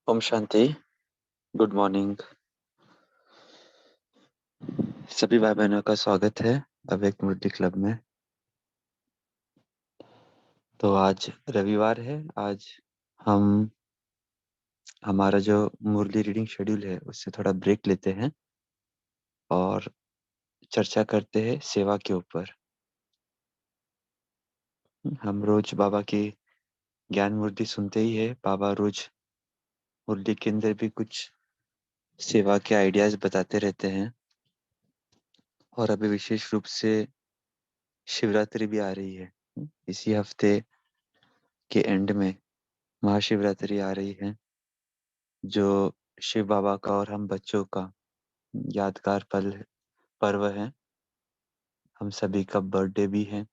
Om Shanti. Good morning. सभी भाई बहनों का स्वागत है अवेक मुरली क्लब में। तो आज रविवार है। आज हम हमारा जो मुरली रीडिंग शेड्यूल है उससे थोड़ा ब्रेक लेते हैं और चर्चा करते हैं सेवा के ऊपर। हम रोज बाबा की ज्ञान मुरली सुनते ही है। बाबा रोज मुरली के अंदर भी कुछ सेवा के आइडियाज बताते रहते हैं। और अभी विशेष रूप से शिवरात्रि भी आ रही है। इसी हफ्ते के एंड में महाशिवरात्रि आ रही है, जो शिव बाबा का और हम बच्चों का यादगार पर्व है। हम सभी का बर्थडे भी है।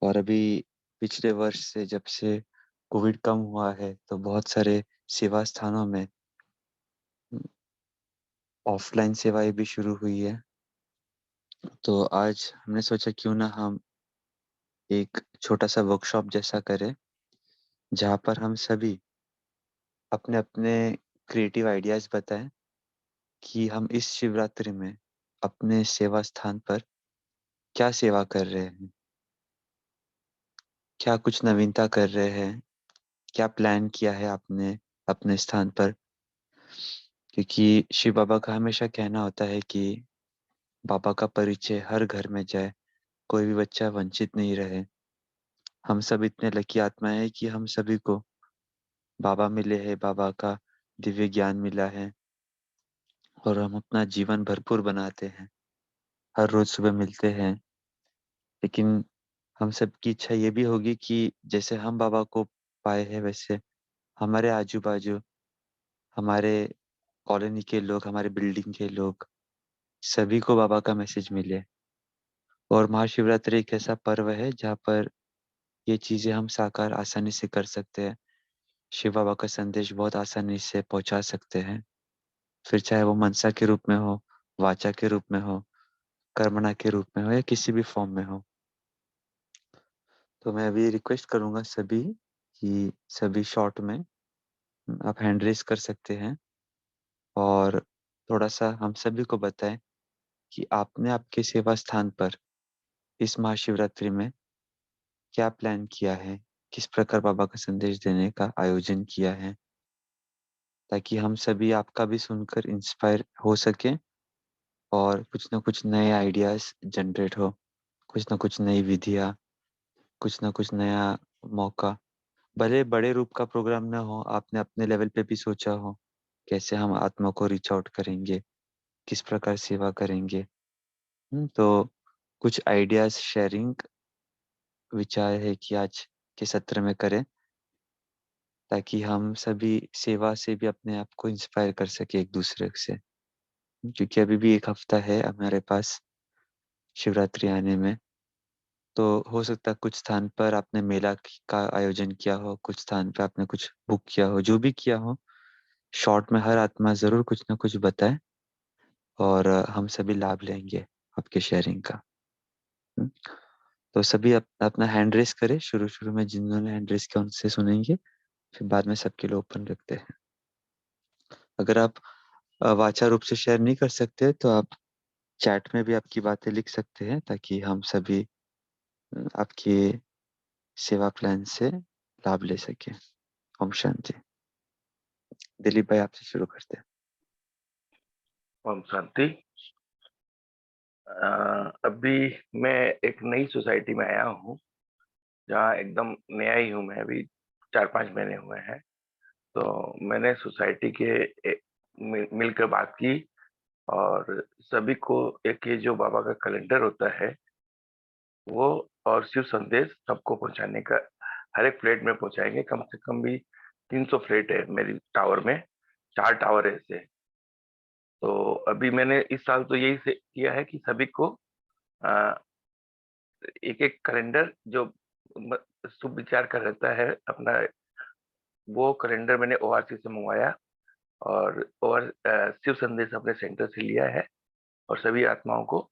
और अभी पिछले वर्ष से जब से कोविड कम हुआ है तो बहुत सारे सेवा स्थानों में ऑफलाइन सेवाएं भी शुरू हुई है। तो आज हमने सोचा क्यों ना हम एक छोटा सा वर्कशॉप जैसा करें, जहाँ पर हम सभी अपने अपने क्रिएटिव आइडियाज बताएं कि हम इस शिवरात्रि में अपने सेवा स्थान पर क्या सेवा कर रहे हैं, क्या कुछ नवीनता कर रहे हैं, क्या प्लान किया है आपने अपने स्थान पर। क्योंकि शिव बाबा का हमेशा कहना होता है कि बाबा का परिचय हर घर में जाए, कोई भी बच्चा वंचित नहीं रहे। हम सब इतने लकी आत्मा है कि हम सभी को बाबा मिले हैं, बाबा का दिव्य ज्ञान मिला है और हम अपना जीवन भरपूर बनाते हैं, हर रोज सुबह मिलते हैं। लेकिन हम सबकी इच्छा ये भी होगी कि जैसे हम बाबा को पाए हैं वैसे हमारे आजू बाजू, हमारे कॉलोनी के लोग, हमारे बिल्डिंग के लोग, सभी को बाबा का मैसेज मिले। और महाशिवरात्रि एक ऐसा पर्व है जहाँ पर ये चीजें हम साकार आसानी से कर सकते हैं। शिव बाबा का संदेश बहुत आसानी से पहुंचा सकते हैं, फिर चाहे वो मनसा के रूप में हो, वाचा के रूप में हो, कर्मणा के रूप में हो या किसी भी फॉर्म में हो। तो मैं अभी रिक्वेस्ट करूंगा सभी कि सभी शॉर्ट में आप हैंड रेस कर सकते हैं और थोड़ा सा हम सभी को बताएं कि आपने आपके सेवा स्थान पर इस महाशिवरात्रि में क्या प्लान किया है, किस प्रकार बाबा का संदेश देने का आयोजन किया है, ताकि हम सभी आपका भी सुनकर इंस्पायर हो सके और कुछ ना कुछ नए आइडियाज जनरेट हो, कुछ ना कुछ नई विधियाँ, कुछ ना कुछ नया मौका। भले बड़े रूप का प्रोग्राम ना हो, आपने अपने लेवल पे भी सोचा हो कैसे हम आत्मा को रीच आउट करेंगे, किस प्रकार सेवा करेंगे। तो कुछ आइडियाज शेयरिंग विचार है कि आज के सत्र में करें, ताकि हम सभी सेवा से भी अपने आप को इंस्पायर कर सके एक दूसरे से। क्योंकि अभी भी एक हफ्ता है हमारे पास शिवरात्रि आने में। तो हो सकता है कुछ स्थान पर आपने का आयोजन किया हो, कुछ स्थान पर आपने कुछ बुक किया हो, जो भी किया हो शॉर्ट में हर आत्मा जरूर कुछ ना कुछ बताए और हम सभी लाभ लेंगे आपके शेयरिंग का। हम्म, तो सभी अपना हैंड रेस करें। शुरू शुरू में जिन्होंने हैंड रेस किया उनसे सुनेंगे, फिर बाद में सबके लिए ओपन रखते हैं। अगर आप वाचा रूप से शेयर नहीं कर सकते तो आप चैट में भी आपकी बातें लिख सकते हैं, ताकि हम सभी आपकी सेवा प्लान से लाभ ले सकें। ओम शांति। दिलीप भाई आपसे शुरू करते हैं। ओम शांति। अभी मैं एक नई सोसाइटी में आया हूँ, जहाँ एकदम नया ही हूँ। मैं अभी 4-5 महीने हुए हैं। तो मैंने सोसाइटी के मिलकर बात की और सभी को एक ये जो बाबा का कैलेंडर होता है वो और शिव संदेश सबको पहुंचाने का, हर एक फ्लैट में पहुंचाएंगे। कम से कम भी 300 फ्लैट है मेरी टावर में, 4 टावर है ऐसे। तो अभी मैंने इस साल तो यही से किया है कि सभी को एक एक कैलेंडर जो शुभ विचार का रहता है अपना, वो कैलेंडर मैंने ओआरसी से मंगवाया और शिव संदेश अपने सेंटर से लिया है और सभी आत्माओं को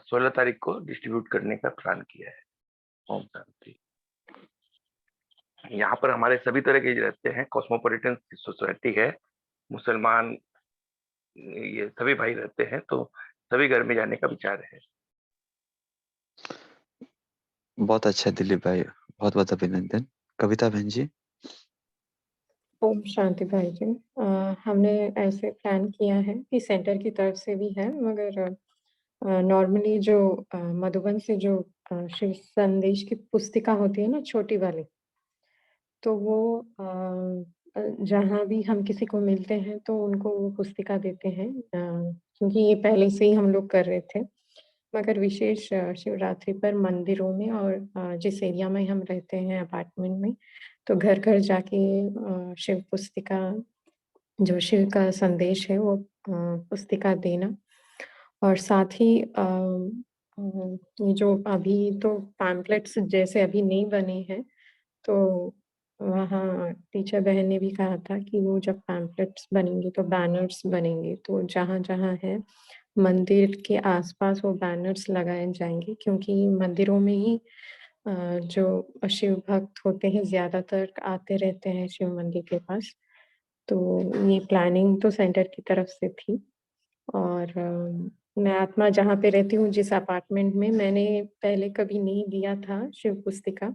16 तारीख को डिस्ट्रीब्यूट करने का प्लान किया है। ओम शांति। यहाँ पर हमारे सभी तरह के रहते हैं, कॉस्मोपॉलिटन सोसाइटी है, मुसलमान ये सभी भाई रहते हैं, तो सभी घर में जाने का विचार है। बहुत अच्छा दिलीप भाई, बहुत बहुत अभिनंदन। कविता बहन जी। ओम शांति भाई जी। हमने ऐसे प्लान किया है कि सेंटर की तरफ से भी है, मगर नॉर्मली जो मधुबन से जो शिव संदेश की पुस्तिका होती है ना, छोटी वाली, तो वो जहाँ भी हम किसी को मिलते हैं तो उनको वो पुस्तिका देते हैं, क्योंकि ये पहले से ही हम लोग कर रहे थे। मगर विशेष शिवरात्रि पर मंदिरों में और जिस एरिया में हम रहते हैं अपार्टमेंट में, तो घर-घर जाके शिव पुस्तिका, जो शिव का संदेश है वो पुस्तिका देना। और साथ ही ये जो अभी तो पैम्पलेट्स जैसे अभी नहीं बने हैं, तो वहाँ टीचर बहन ने भी कहा था कि वो जब पैम्पलेट्स बनेंगे तो बैनर्स बनेंगे, तो जहाँ-जहाँ है मंदिर के आस-पास वो बैनर्स लगाए जाएँगे, क्योंकि मंदिरों में ही जो शिव भक्त होते हैं ज़्यादातर आते रहते हैं शिव मंदिर के पास। तो ये प्लानिंग तो सेंटर की तरफ से थी। और मैं आत्मा जहाँ पे रहती हूँ, जिस अपार्टमेंट में, मैंने पहले कभी नहीं दिया था शिव पुस्तिका,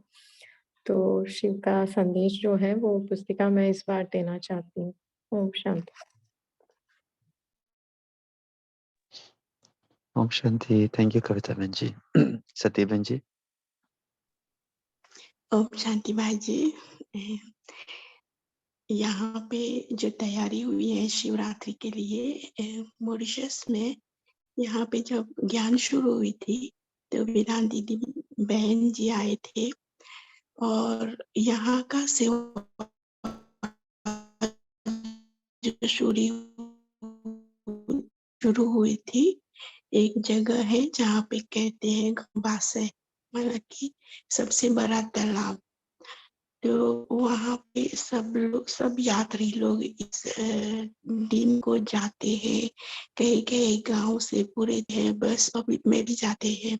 तो शिव का संदेश जो है वो पुस्तिका मैं इस बार देना चाहती हूँ। ओम शांति। ओम शांति। थैंक यू कविता बहन जी। सती बहन जी। ओम शांति भाई जी। यहाँ पे जो तैयारी हुई है शिवरात्रि के लिए मॉरिशस में, यहाँ पे जब ज्ञान शुरू हुई थी तो विधान दीदी बहन जी आए थे, और यहाँ का सेवा जो शुरू हुई थी, एक जगह है जहाँ पे कहते हैं बास है, मतलब कि सबसे बड़ा तालाब। तो वहाँ पे सब यात्री लोग इस दिन को जाते हैं, कई गांव से पूरे बस में भी जाते हैं।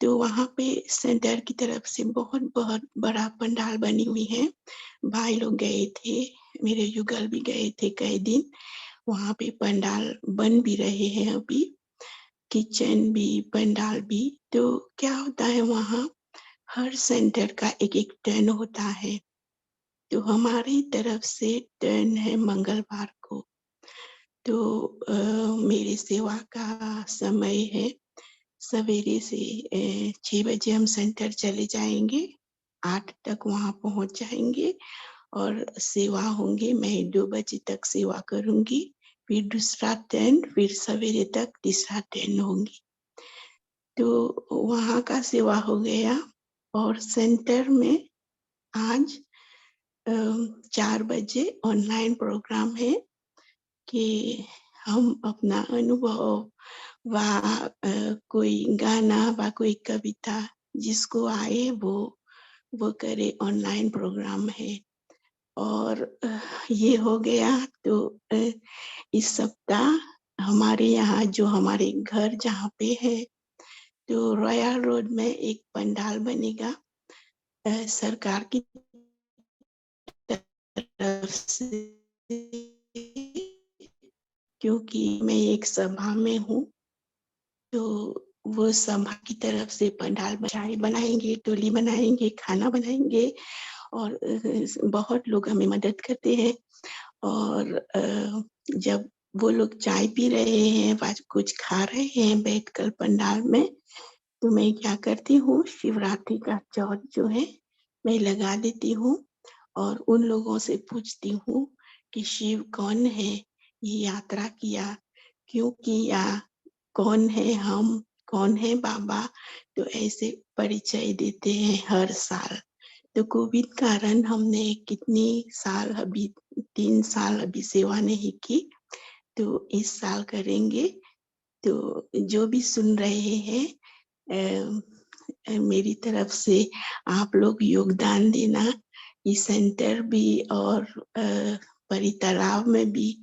तो वहाँ पे सेंटर की तरफ से बहुत बहुत बड़ा पंडाल बनी हुई है। भाई लोग गए थे, मेरे युगल भी गए थे कई दिन। वहाँ पे पंडाल बन भी रहे हैं अभी, किचन भी पंडाल भी। तो क्या होता है, वहाँ हर सेंटर का एक एक टर्न होता है। तो हमारी तरफ से टर्न है मंगलवार को। तो मेरी सेवा का समय है सवेरे से 6 बजे हम सेंटर चले जाएंगे, 8 तक वहाँ पहुँच जाएंगे और सेवा होंगे। मैं 2 बजे तक सेवा करूंगी, फिर दूसरा टर्न, फिर सवेरे तक तीसरा टर्न होंगी। तो वहाँ का सेवा हो गया। और सेंटर में आज 4 बजे ऑनलाइन प्रोग्राम है कि हम अपना अनुभव व कोई गाना व कोई कविता जिसको आए वो करे। ऑनलाइन प्रोग्राम है। और ये हो गया। तो इस सप्ताह हमारे यहाँ जो हमारे घर जहाँ पे है, तो रॉयल रोड में एक पंडाल बनेगा सरकार की तरफ से, क्योंकि मैं एक सभा में हूँ। तो वो सभा की तरफ से पंडाल चाय बनाएंगे, टोली बनाएंगे, खाना बनाएंगे, और बहुत लोग हमें मदद करते हैं। और जब वो लोग चाय पी रहे हैं, कुछ खा रहे हैं बैठकर पंडाल में, तो मैं क्या करती हूँ, शिवरात्रि का चौथ जो है मैं लगा देती हूँ और उन लोगों से पूछती हूँ कि शिव कौन है, ये यात्रा किया क्यों किया, कौन है हम, कौन है बाबा। तो ऐसे परिचय देते हैं हर साल। तो कोविड कारण हमने कितनी साल, अभी 3 साल अभी सेवा नहीं की, तो इस साल करेंगे। तो जो भी सुन रहे हैं, मेरी तरफ से आप लोग योगदान देना। इस सेंटर भी और परी तालाब में भी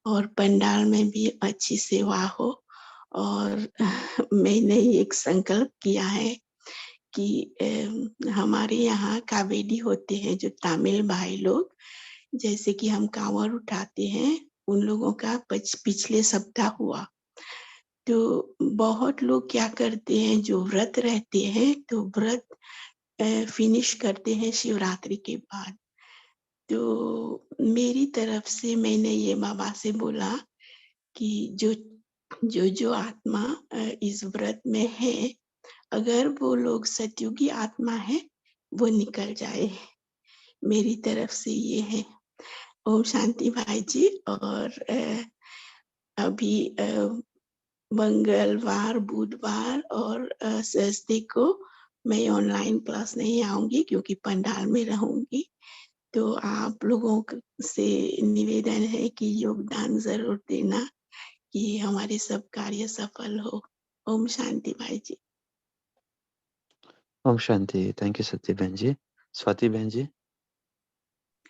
और पंडाल में भी अच्छी सेवा हो। और मैंने एक संकल्प किया है कि हमारे यहाँ कावेरी होते हैं जो तमिल भाई लोग, जैसे कि हम कांवड़ उठाते हैं, उन लोगों का पिछले सप्ताह हुआ। तो बहुत लोग क्या करते हैं, जो व्रत रहते हैं तो व्रत फिनिश करते हैं शिवरात्रि के बाद। तो मेरी तरफ से मैंने ये बाबा से बोला कि जो आत्मा इस व्रत में है, अगर वो लोग सतयुगी आत्मा है, वो निकल जाए। मेरी तरफ से ये है। ओम शांति भाई जी। और अभी मंगलवार, बुधवार और थर्सडे को मैं ऑनलाइन क्लास नहीं आऊंगी क्योंकि पंडाल में रहूंगी। तो आप लोगों से निवेदन है कि योगदान जरूर देना कि हमारे सब कार्य सफल हो। ओम शांति भाई जी। ओम शांति। थैंक यू सत्य बहन जी। स्वाति बहन जी।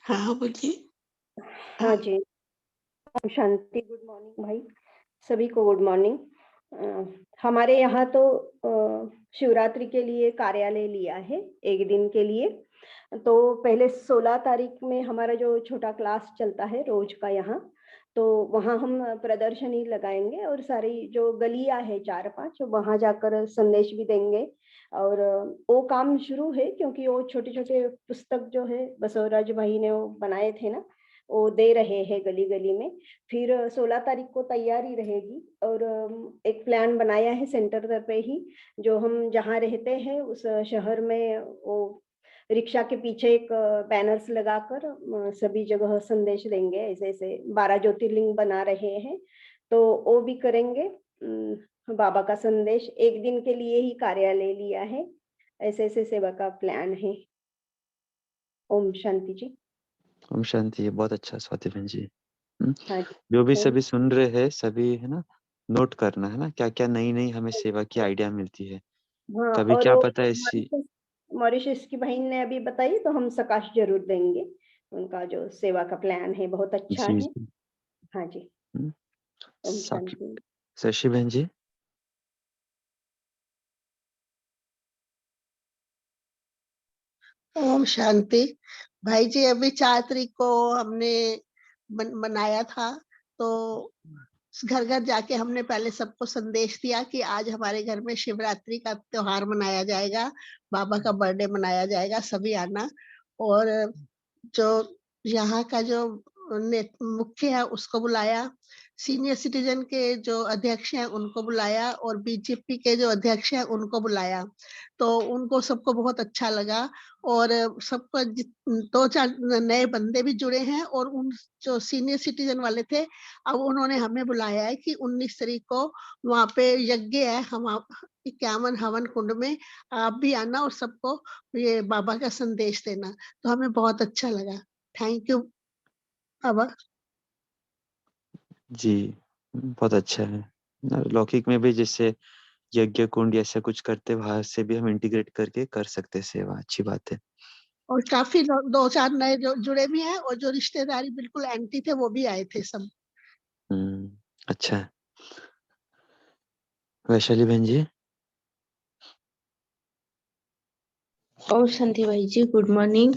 हाँ बोलिए। हाँ जी, ओम शांति। गुड मॉर्निंग भाई, सभी को गुड मॉर्निंग। हमारे यहाँ तो शिवरात्रि के लिए कार्यालय लिया है एक दिन के लिए। तो पहले 16 तारीख में हमारा जो छोटा क्लास चलता है रोज का यहाँ, तो वहाँ हम प्रदर्शनी लगाएंगे और सारी जो गलियाँ है 4-5 वहाँ जाकर संदेश भी देंगे। और वो काम शुरू है क्योंकि वो छोटे-छोटे पुस्तक जो है बसवराज भाई ने वो बनाए थे ना, वो दे रहे हैं गली-गली में। फिर 16 तारीख को तैयारी रहेगी और एक प्लान बनाया है सेंटर पे ही, जो हम जहाँ रहते हैं उस शहर में वो रिक्शा के पीछे एक बैनर्स लगाकर सभी जगह संदेश देंगे। ऐसे-ऐसे 12 ज्योतिर्लिंग बना रहे हैं, तो वो भी करेंगे। बाबा का संदेश एक दिन के लिए ही कार्यालय लिया है। ऐसे-ऐसे सेवा का प्लान है। ओम शांति जी। ओम शांति। बहुत अच्छा स्वाति बहन जी। हाँ जी। जो भी थैंक सभी सुन रहे हैं सभी है ना, नोट करना है ना, क्या क्या नई नई हमें सेवा की आइडिया मिलती है। हाँ, कभी और क्या वो पता है इसी। मॉरिशस मॉरिशस की बहन ने अभी बताई तो हम सकाश ज़रूर देंगे। उनका जो सेवा का प्लान है बहुत अच्छा जी है। जी। हाँ जी, हम्म, ओम साक्षी शांति। शशि बहन जी। ओम शांति। भाई जी अभी 4 तारीख को हमने मनाया था, तो घर घर जाके हमने पहले सबको संदेश दिया कि आज हमारे घर में शिवरात्रि का त्योहार मनाया जाएगा, बाबा का बर्थडे मनाया जाएगा, सभी आना। और जो यहाँ का जो मुख्य है उसको बुलाया, सीनियर सिटीजन के जो अध्यक्ष हैं उनको बुलाया और बीजेपी के जो अध्यक्ष हैं उनको बुलाया। तो उनको सबको बहुत अच्छा लगा और सबको 2-4 नए बंदे भी जुड़े हैं और उन जो सीनियर सिटीजन वाले थे, अब उन्होंने हमें बुलाया है कि 19 तारीख को वहाँ पे यज्ञ है, हम 51 हवन कुंड में, आप भी आना और सबको ये बाबा का संदेश देना। तो हमें बहुत अच्छा लगा। थैंक यू बाबा। जी बहुत अच्छा है। लौकिक में भी जैसे यज्ञ कुंड ऐसा कुछ करते, वहां से भी हम इंटीग्रेट करके कर सकते हैं सेवा। अच्छी बात है। और काफी 2-4 नए जो जुड़े भी हैं और जो रिश्तेदारी बिल्कुल एंटी थे वो भी आए थे सब। अच्छा है। वैशाली बहन जी। और शांति भाई जी, गुड मॉर्निंग।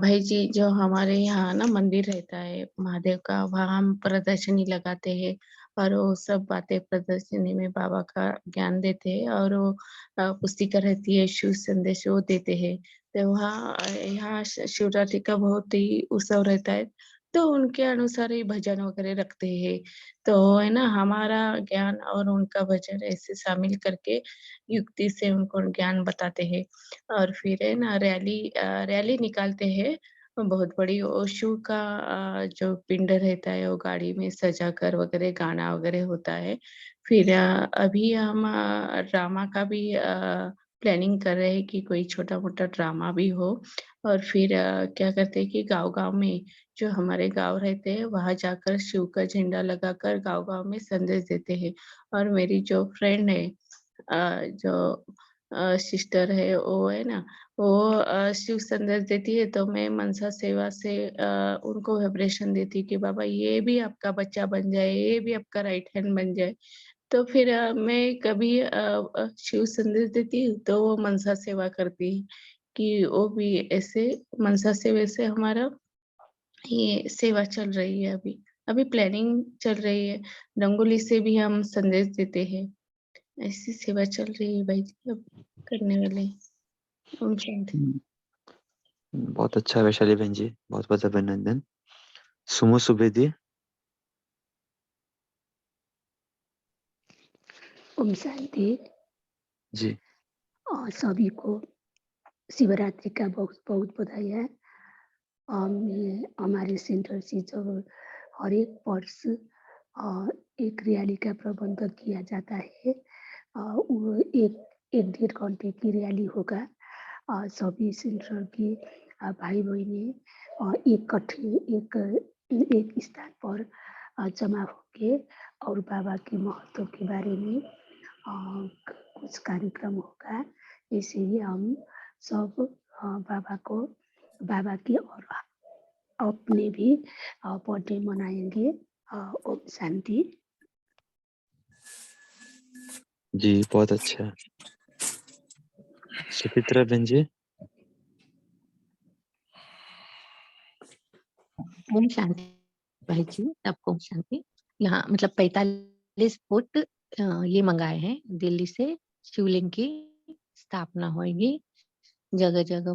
भाई जी, जो हमारे यहाँ ना मंदिर रहता है महादेव का, वहाँ हम प्रदर्शनी लगाते हैं और वो सब बातें प्रदर्शनी में बाबा का ज्ञान देते हैं और वो पुस्तिका रहती है शिव संदेश वो देते हैं। तो वहाँ यहाँ शिवरात्रि का बहुत ही उत्सव रहता है, तो उनके अनुसार ही भजन वगैरह रखते हैं। तो है ना, हमारा ज्ञान और उनका भजन ऐसे शामिल करके युक्ति से उनको ज्ञान बताते हैं। और फिर है ना रैली निकालते हैं बहुत बड़ी। ओशो का जो पिंड रहता है वो गाड़ी में सजा कर वगैरह गाना वगैरह होता है। फिर अभी हम ड्रामा का भी प्लानिंग कर रहे हैं कि कोई छोटा-मोटा ड्रामा भी हो। और फिर क्या करते हैं कि गाँव-गाँव में जो हमारे गाँव रहते हैं वहाँ जाकर शिव का झंडा लगाकर गाँव-गाँव में संदेश देते हैं। और मेरी जो फ्रेंड है जो सिस्टर है वो है ना, वो शिव संदेश देती है, तो मैं मनसा सेवा से उनको वाइब्रेशन देती कि बाबा ये भी आपका बच्चा बन जाए, ये भी आपका राइट हैंड बन जाए। तो फिर मैं कभी शिव संदेश देती हूँ तो वो मनसा सेवा करती है कि वो भी ऐसे मनसा सेवा से हमारा ये सेवा चल रही है अभी। अभी प्लानिंग चल रही है, रंगोली से भी हम संदेश देते हैं। ऐसी सेवा चल रही है भाई जी अब करने वाले हैं। ओम शांति। बहुत अच्छा वैशाली बहन जी, बहुत बहुत अभिनंदन। सुमो सुबेदी। ओम शांति। जी। और सभी को शिवरात्रि का बहुत बहुत बधाई है। ये हमारे सेंटर से जो हर एक वर्ष एक रैली का प्रबंध किया जाता है। वो एक डेढ़ घंटे की रैली होगा। सभी सेंटर के भाई बहनें एक स्थान पर जमा होके और बाबा के महत्व के बारे में कुछ कार्यक्रम होगा। इसीलिए हम सब बाबा की और अपने भी बर्थडे मनाएंगे। ओम शांति। जी बहुत अच्छा। सुचित्रा बहन जी। ओम शांति भाई जी, सबको ओम शांति। यहाँ मतलब 45 फुट ये मंगाए हैं दिल्ली से, शिवलिंग की स्थापना होगी। जगह जगह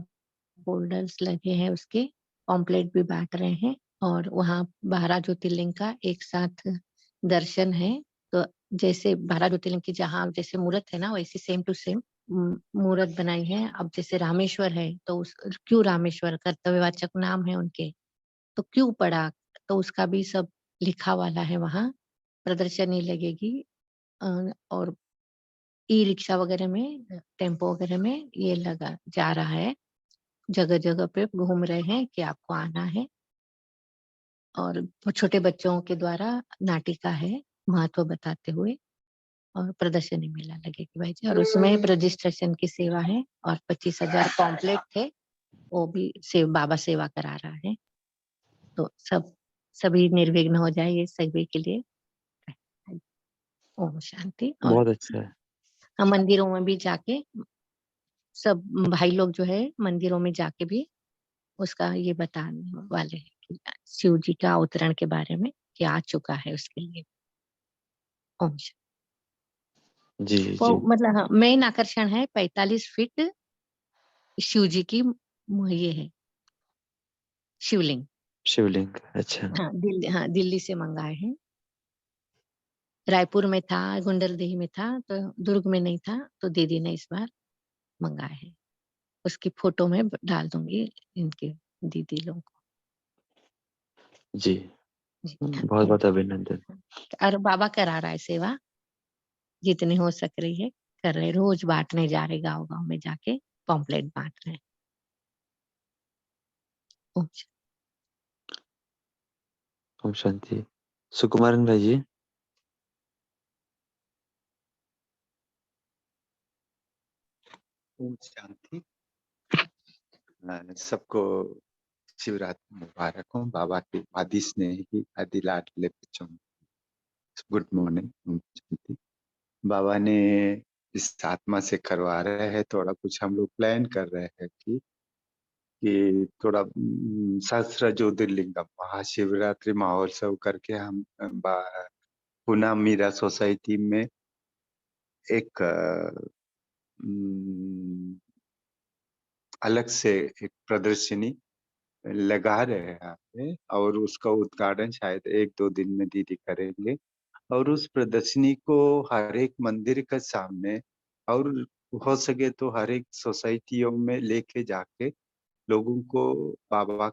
फोल्डर्स लगे हैं, उसके पॉम्पलेट भी बांट रहे हैं और वहाँ 12 ज्योतिर्लिंग का एक साथ दर्शन है। तो जैसे 12 ज्योतिर्लिंग की जहाँ जैसे मूर्त है ना, वैसे सेम टू सेम मूर्त बनाई है। अब जैसे रामेश्वर है तो उस क्यों रामेश्वर कर्तव्यवाचक नाम है उनके, तो क्यों पड़ा, तो उसका भी सब लिखा वाला है वहाँ। प्रदर्शनी लगेगी और ई रिक्शा वगैरह में, टेम्पो वगैरह में ये लगा जा रहा है। जगह जगह पे घूम रहे हैं कि आपको आना है। और वो छोटे बच्चों के द्वारा नाटिका है महत्व बताते हुए, और प्रदर्शनी मेला लगेगी भाई जी। और उसमें रजिस्ट्रेशन की सेवा है और 25,000 पॉम्पलेट थे, वो भी बाबा सेवा करा रहा है। तो सभी निर्विघ्न हो जाए ये सभी के लिए। ओम शांति। और बहुत अच्छा है। हम मंदिरों में भी जाके सब भाई लोग जो है मंदिरों में जाके भी उसका ये बताने वाले हैं कि शिव जी का अवतरण के बारे में कि आ चुका है उसके लिए। ओम शांति। जी वो जी। मतलब हाँ, मेन आकर्षण है 45 फीट शिव जी की ये है शिवलिंग। शिवलिंग। अच्छा। हाँ दिल्ली से मंगाए हैं। रायपुर में था, गुंडलदेही में था, तो दुर्ग में नहीं था, तो दीदी ने इस बार मंगाए हैं। उसकी फोटो में डाल दूंगी इनके दीदी लोगों को। जी जी बहुत बहुत अभिनंदन। और बाबा करा रहा है सेवा, जितनी हो सक रही है कर रहे, रोज बांटने जा रहे, गांव गांव में जाके पॉम्पलेट बांट रहे हैं। ओम ओम शांति। सुकुमारन भाई जी। ओम शांति। सबको शिवरात्रि मुबारक हो। बाबा के आदि स्नेही आदि लाडले बच्चों, गुड मॉर्निंग। ओम शांति। बाबा ने इस आत्मा से करवा रहे हैं, थोड़ा कुछ हम लोग प्लान कर रहे हैं कि थोड़ा सहस्त्र ज्योतिर्लिंगम महाशिवरात्रि महोत्सव करके हम पुनः मीरा सोसाइटी में एक अलग से एक प्रदर्शनी लगा रहे हैं यहाँ पे, और उसका उद्घाटन शायद 1-2 दिन में दीदी करेंगे। और उस प्रदर्शनी को हर एक मंदिर के सामने और हो सके तो हर एक सोसाइटियों में लेके जाके लोगों को बाबा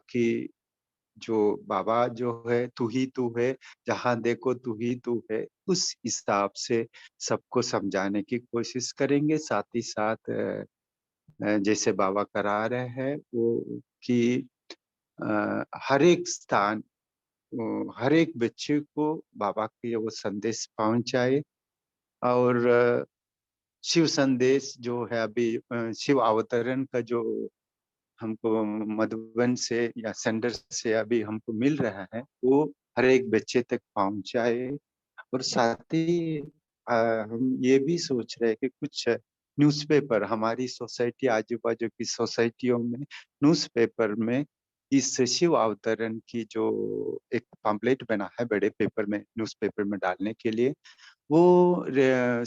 जो है तू ही तू है, जहाँ देखो तू ही तू है, उस हिसाब से सबको समझाने की कोशिश करेंगे। साथ ही साथ जैसे बाबा करा रहे हैं वो कि हर एक स्थान हर एक बच्चे को बाबा के वो संदेश पहुंचाए। और शिव संदेश जो है अभी शिव अवतरण का जो हमको मधुबन से या सेंटर से अभी हमको मिल रहा है, वो हर एक बच्चे तक पहुंचाए। और साथ ही हम ये भी सोच रहे हैं कि कुछ न्यूज़पेपर हमारी सोसाइटी, आजू-बाजू की सोसाइटियों में न्यूज़पेपर में इस शिव अवतरण की जो एक पम्पलेट बना है बड़े पेपर में, न्यूज़पेपर में डालने के लिए, वो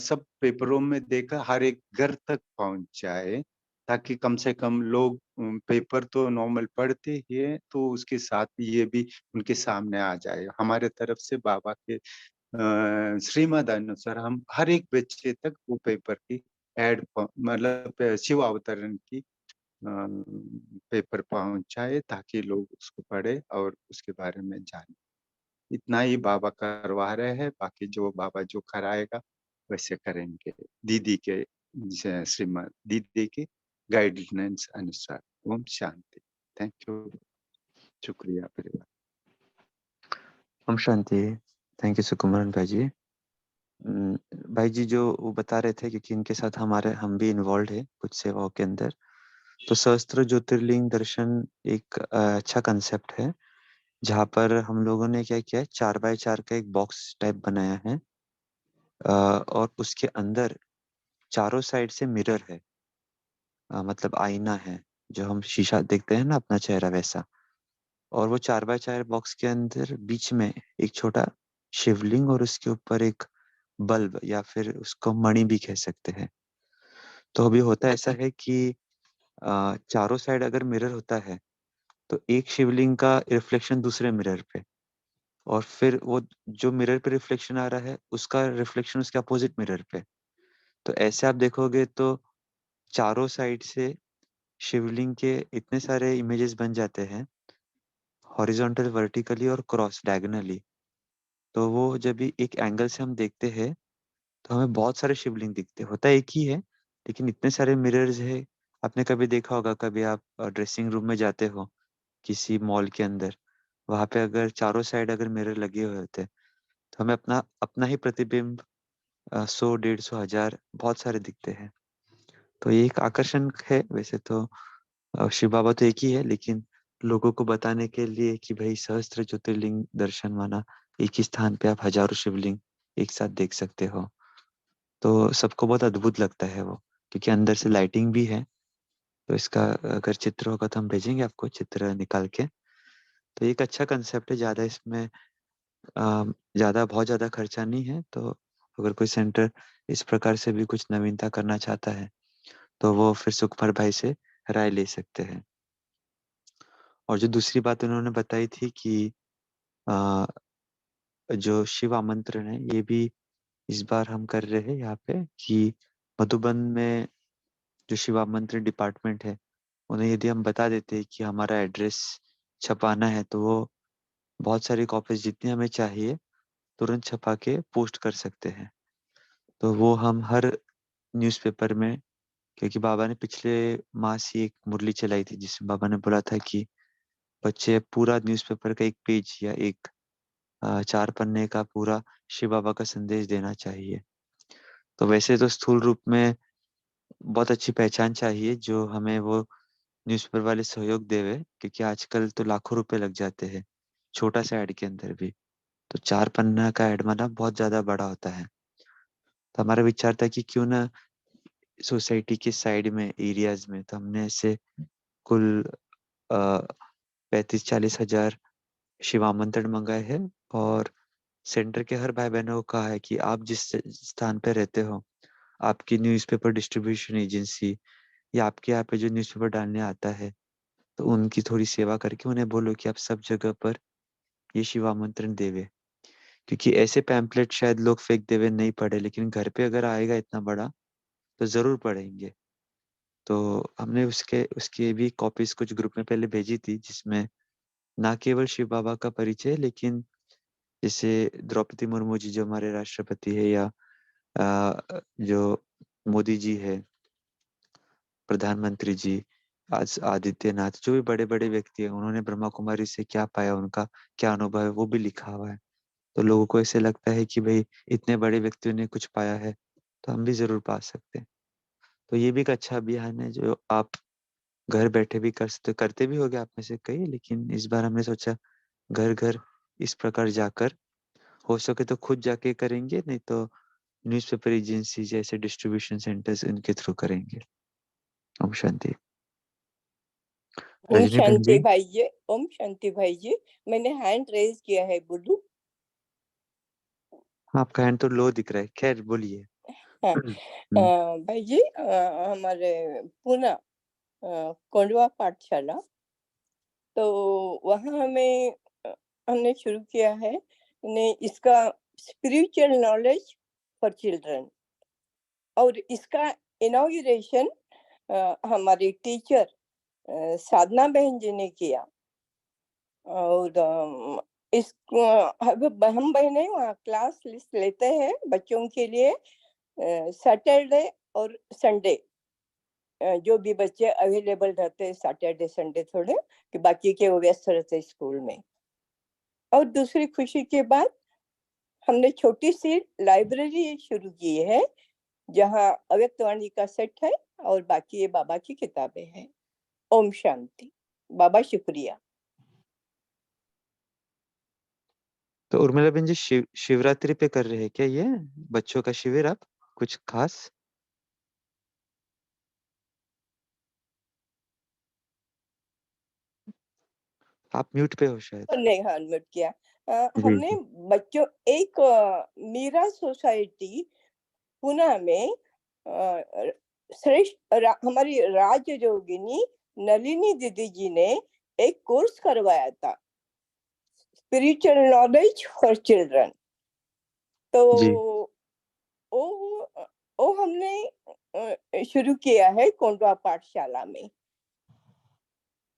सब पेपरों में देकर हर एक घर तक पहुँच जाए, ताकि कम से कम लोग पेपर तो नॉर्मल पढ़ते ही हैं, तो उसके साथ ये भी उनके सामने आ जाए। हमारे तरफ से बाबा के श्रीमत अनुसार हम हर एक बच्चे तक वो पेपर की एड मतलब शिव अवतरण की पेपर पहुँचाए, ताकि लोग उसको पढ़े और उसके बारे में जाने। इतना ही बाबा करवा रहे हैं, बाकी जो बाबा जो कराएगा वैसे करेंगे। दीदी के श्रीमत दीदी की गाइडलाइंस अनुसार। ओम शांति। Thank you. शुक्रिया परिवार। ओम शांति। थैंक यू सुकुमारन भाई जी। भाई जी जो वो बता रहे थे, क्योंकि इनके साथ हम भी इन्वॉल्व है कुछ सेवाओं के अंदर। तो सहस्त्र ज्योतिर्लिंग दर्शन एक अच्छा कंसेप्ट है, जहाँ पर हम लोगों ने क्या किया है, 4x4 का एक बॉक्स टाइप बनाया है, और उसके अंदर चारों साइड से मिरर है, मतलब आईना है, जो हम शीशा देखते हैं ना अपना चेहरा वैसा। और वो 4x4 बॉक्स के अंदर बीच में एक छोटा शिवलिंग और उसके ऊपर एक बल्ब, या फिर उसको मणि भी कह सकते हैं। तो अभी होता ऐसा है कि चारों साइड अगर मिरर होता है, तो एक शिवलिंग का रिफ्लेक्शन दूसरे मिरर पे, और फिर वो जो मिरर पे रिफ्लेक्शन आ रहा है उसका रिफ्लेक्शन उसके अपोजिट मिरर पे। तो ऐसे आप देखोगे तो चारों साइड से शिवलिंग के इतने सारे इमेजेस बन जाते हैं, हॉरिजॉन्टल, वर्टिकली और क्रॉस डायगोनली। तो वो जब भी एक एंगल से हम देखते हैं, तो हमें बहुत सारे शिवलिंग दिखते हैं। होता एक ही है, लेकिन इतने सारे मिरर्स है। आपने कभी देखा होगा, कभी आप ड्रेसिंग रूम में जाते हो किसी मॉल के अंदर, वहां पे अगर चारों साइड अगर मिरर लगे हुए होते हैं, तो हमें अपना अपना ही प्रतिबिंब 100, 150, 1000 बहुत सारे दिखते हैं। तो ये एक आकर्षण है वैसे तो। शिव बाबा तो एक ही है, लेकिन लोगों को बताने के लिए कि भाई सहस्त्र ज्योतिर्लिंग दर्शन माना एक ही स्थान पे आप हजारों शिवलिंग एक साथ देख सकते हो। तो सबको बहुत अद्भुत लगता है वो, क्योंकि अंदर से लाइटिंग भी है। तो इसका अगर चित्र होगा तो हम भेजेंगे आपको चित्र निकाल के। तो एक अच्छा कंसेप्ट है, ज़्यादा इसमें ज़्यादा बहुत ज़्यादा खर्चा नहीं है। तो अगर कोई सेंटर इस प्रकार से भी कुछ नवीनता करना चाहता है, तो वो फिर सुकुमार भाई से राय ले सकते हैं। और जो दूसरी बात उन्होंने बताई थी कि अ, जो शिव आमंत्रण है, ये भी इस बार हम कर रहे हैं यहाँ पे कि मधुबन में जो शिव आमंत्रण डिपार्टमेंट है, उन्हें यदि हम बता देते हैं कि हमारा एड्रेस छपाना है, तो वो बहुत सारी कॉपीज जितनी हमें चाहिए तुरंत छपा के पोस्ट कर सकते हैं। तो वो हम हर न्यूज़पेपर में, क्योंकि बाबा ने पिछले मास ही एक मुरली चलाई थी, जिसमें बाबा ने बोला था कि बच्चे पूरा न्यूज़पेपर का एक पेज या एक 4 पन्ने का पूरा शिव बाबा का संदेश देना चाहिए। तो वैसे तो स्थूल रूप में बहुत अच्छी पहचान चाहिए, जो हमें वो न्यूज़पेपर वाले सहयोग देवे, क्योंकि आजकल तो लाखों रुपए लग जाते हैं छोटा सा ऐड के अंदर भी। तो 4 पन्ना का ऐड माना बहुत ज्यादा बड़ा होता है। तो हमारा विचार था कि क्यों ना सोसाइटी के साइड में एरियाज में, तो हमने ऐसे कुल 35-40 हजार शिव आमंत्रण मंगाए हैं। और सेंटर के हर भाई बहनों को कहा है कि आप जिस स्थान पे रहते हो, आपकी न्यूज़पेपर डिस्ट्रीब्यूशन एजेंसी या आपके यहाँ पे जो न्यूज़पेपर डालने आता है, तो उनकी थोड़ी सेवा करके उन्हें बोलो कि आप सब जगह पर ये शिव आमंत्रण देवे। क्योंकि ऐसे पैम्पलेट शायद लोग फेंक देवे नहीं पढ़े, लेकिन घर पे अगर आएगा इतना बड़ा तो जरूर पढ़ेंगे। तो हमने उसके उसकी भी कॉपीज कुछ ग्रुप में पहले भेजी थी, जिसमें ना केवल शिव बाबा का परिचय, लेकिन जैसे द्रौपदी मुर्मू जी जो हमारे राष्ट्रपति है, या जो मोदी जी है, प्रधानमंत्री जी, आज आदित्यनाथ, जो भी बड़े बड़े व्यक्ति हैं, उन्होंने ब्रह्मा कुमारी से क्या पाया, उनका क्या अनुभव है, वो भी लिखा हुआ है। तो लोगों को ऐसे लगता है कि भाई इतने बड़े व्यक्तियों ने कुछ पाया है, तो हम भी जरूर पा सकते हैं। तो ये भी एक अच्छा अभियान है, जो आप घर बैठे भी कर सकते, करते भी होगे आप में से कई, लेकिन इस बार हमने सोचा घर घर इस प्रकार जाकर, हो सके तो खुद जाके करेंगे, नहीं तो न्यूज़पेपर एजेंसी जैसे डिस्ट्रीब्यूशन सेंटर्स इनके थ्रू करेंगे। ओम शांति। ओम रजनी बहन शांति जी। भाई जी, ओम शांति भाई जी, मैंने हैंड रेज किया है बोलू। आपका हैंड तो लो दिख रहा है, खैर बोलिए। हाँ भाई जी, हमारे पुणे कोंडवा पाठशाला, तो वहाँ हमें हमने शुरू किया है ने इसका स्पिरिचुअल नॉलेज फॉर चिल्ड्रन, और इसका इनॉग्रेशन हमारी टीचर साधना बहन जी ने किया। और इसको हम बहने वहाँ क्लास लिस्ट लेते हैं बच्चों के लिए, सैटरडे और संडे जो भी बच्चे अवेलेबल रहते हैं सैटरडे संडे थोड़े, कि बाकी के वो व्यस्त रहते हैं स्कूल में। और दूसरी खुशी के बाद हमने छोटी सी लाइब्रेरी शुरू की है जहाँ अव्यक्तवाणी का सेट है और बाकी ये बाबा की किताबें हैं। ओम शांति। बाबा शुक्रिया। तो उर्मिला बहन जी शिवरात्रि पे कर रहे हैं क्या ये बच्चों का शिविर, आप कुछ खास? आप म्यूट पे हो शायद। नहीं, हाँ म्यूट किया। जी हमने जी। बच्चों एक मीरा सोसाइटी पुणे में श्रेष्ठ हमारी राज्य जोगिनी नलिनी दीदी जी ने एक कोर्स करवाया था, स्पिरिचुअल नॉलेज फॉर चिल्ड्रन। तो वो हमने शुरू किया है कोंडवा पाठशाला में,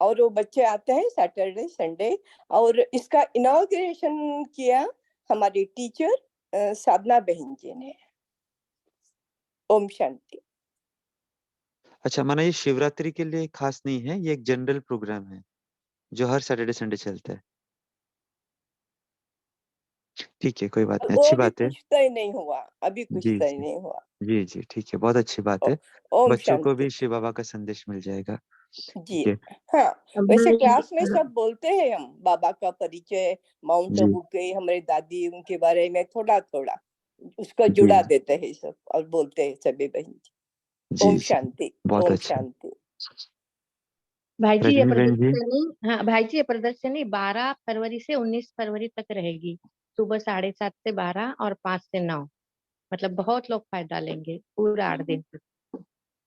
और वो बच्चे आते हैं सैटरडे संडे, और इसका इनॉग्रेशन किया हमारी टीचर साधना बहन जी ने। ओम शांति। अच्छा, माना ये शिवरात्रि के लिए खास नहीं है, ये एक जनरल प्रोग्राम है जो हर सैटरडे संडे चलता है। ठीक है, कोई बात नहीं, वो अच्छी अभी बात है। कुछ तय नहीं हुआ, अभी कुछ जी तय जी नहीं हुआ। जी जी, ठीक है, बहुत अच्छी बात है। ओम बच्चों को शांति भी शिव बाबा का संदेश मिल जाएगा। जी। ठीक है। हाँ, वैसे भाई क्लास में सब बोलते हैं हम बाबा का परिचय, माउंट जी आबू के हमारे दादी उनके बारे में थोड़ा थोड़ा उसका जी जुड़ा जी देते हैं सब, और बोलते हैं सभी बहन जी। जी ओम जी, शांति। बहुत ओम अच्छा। शांति। भाई जी ये रजनी बहन जी। प्रदर्शनी, हाँ भाई जी ये प्रदर्शनी 12 फरवरी से 19 फरवरी तक रहेगी, सुबह 7:30 से 12 और 5 से 9। मतलब बहुत लोग फायदा लेंगे पूरा 8 दिन तक।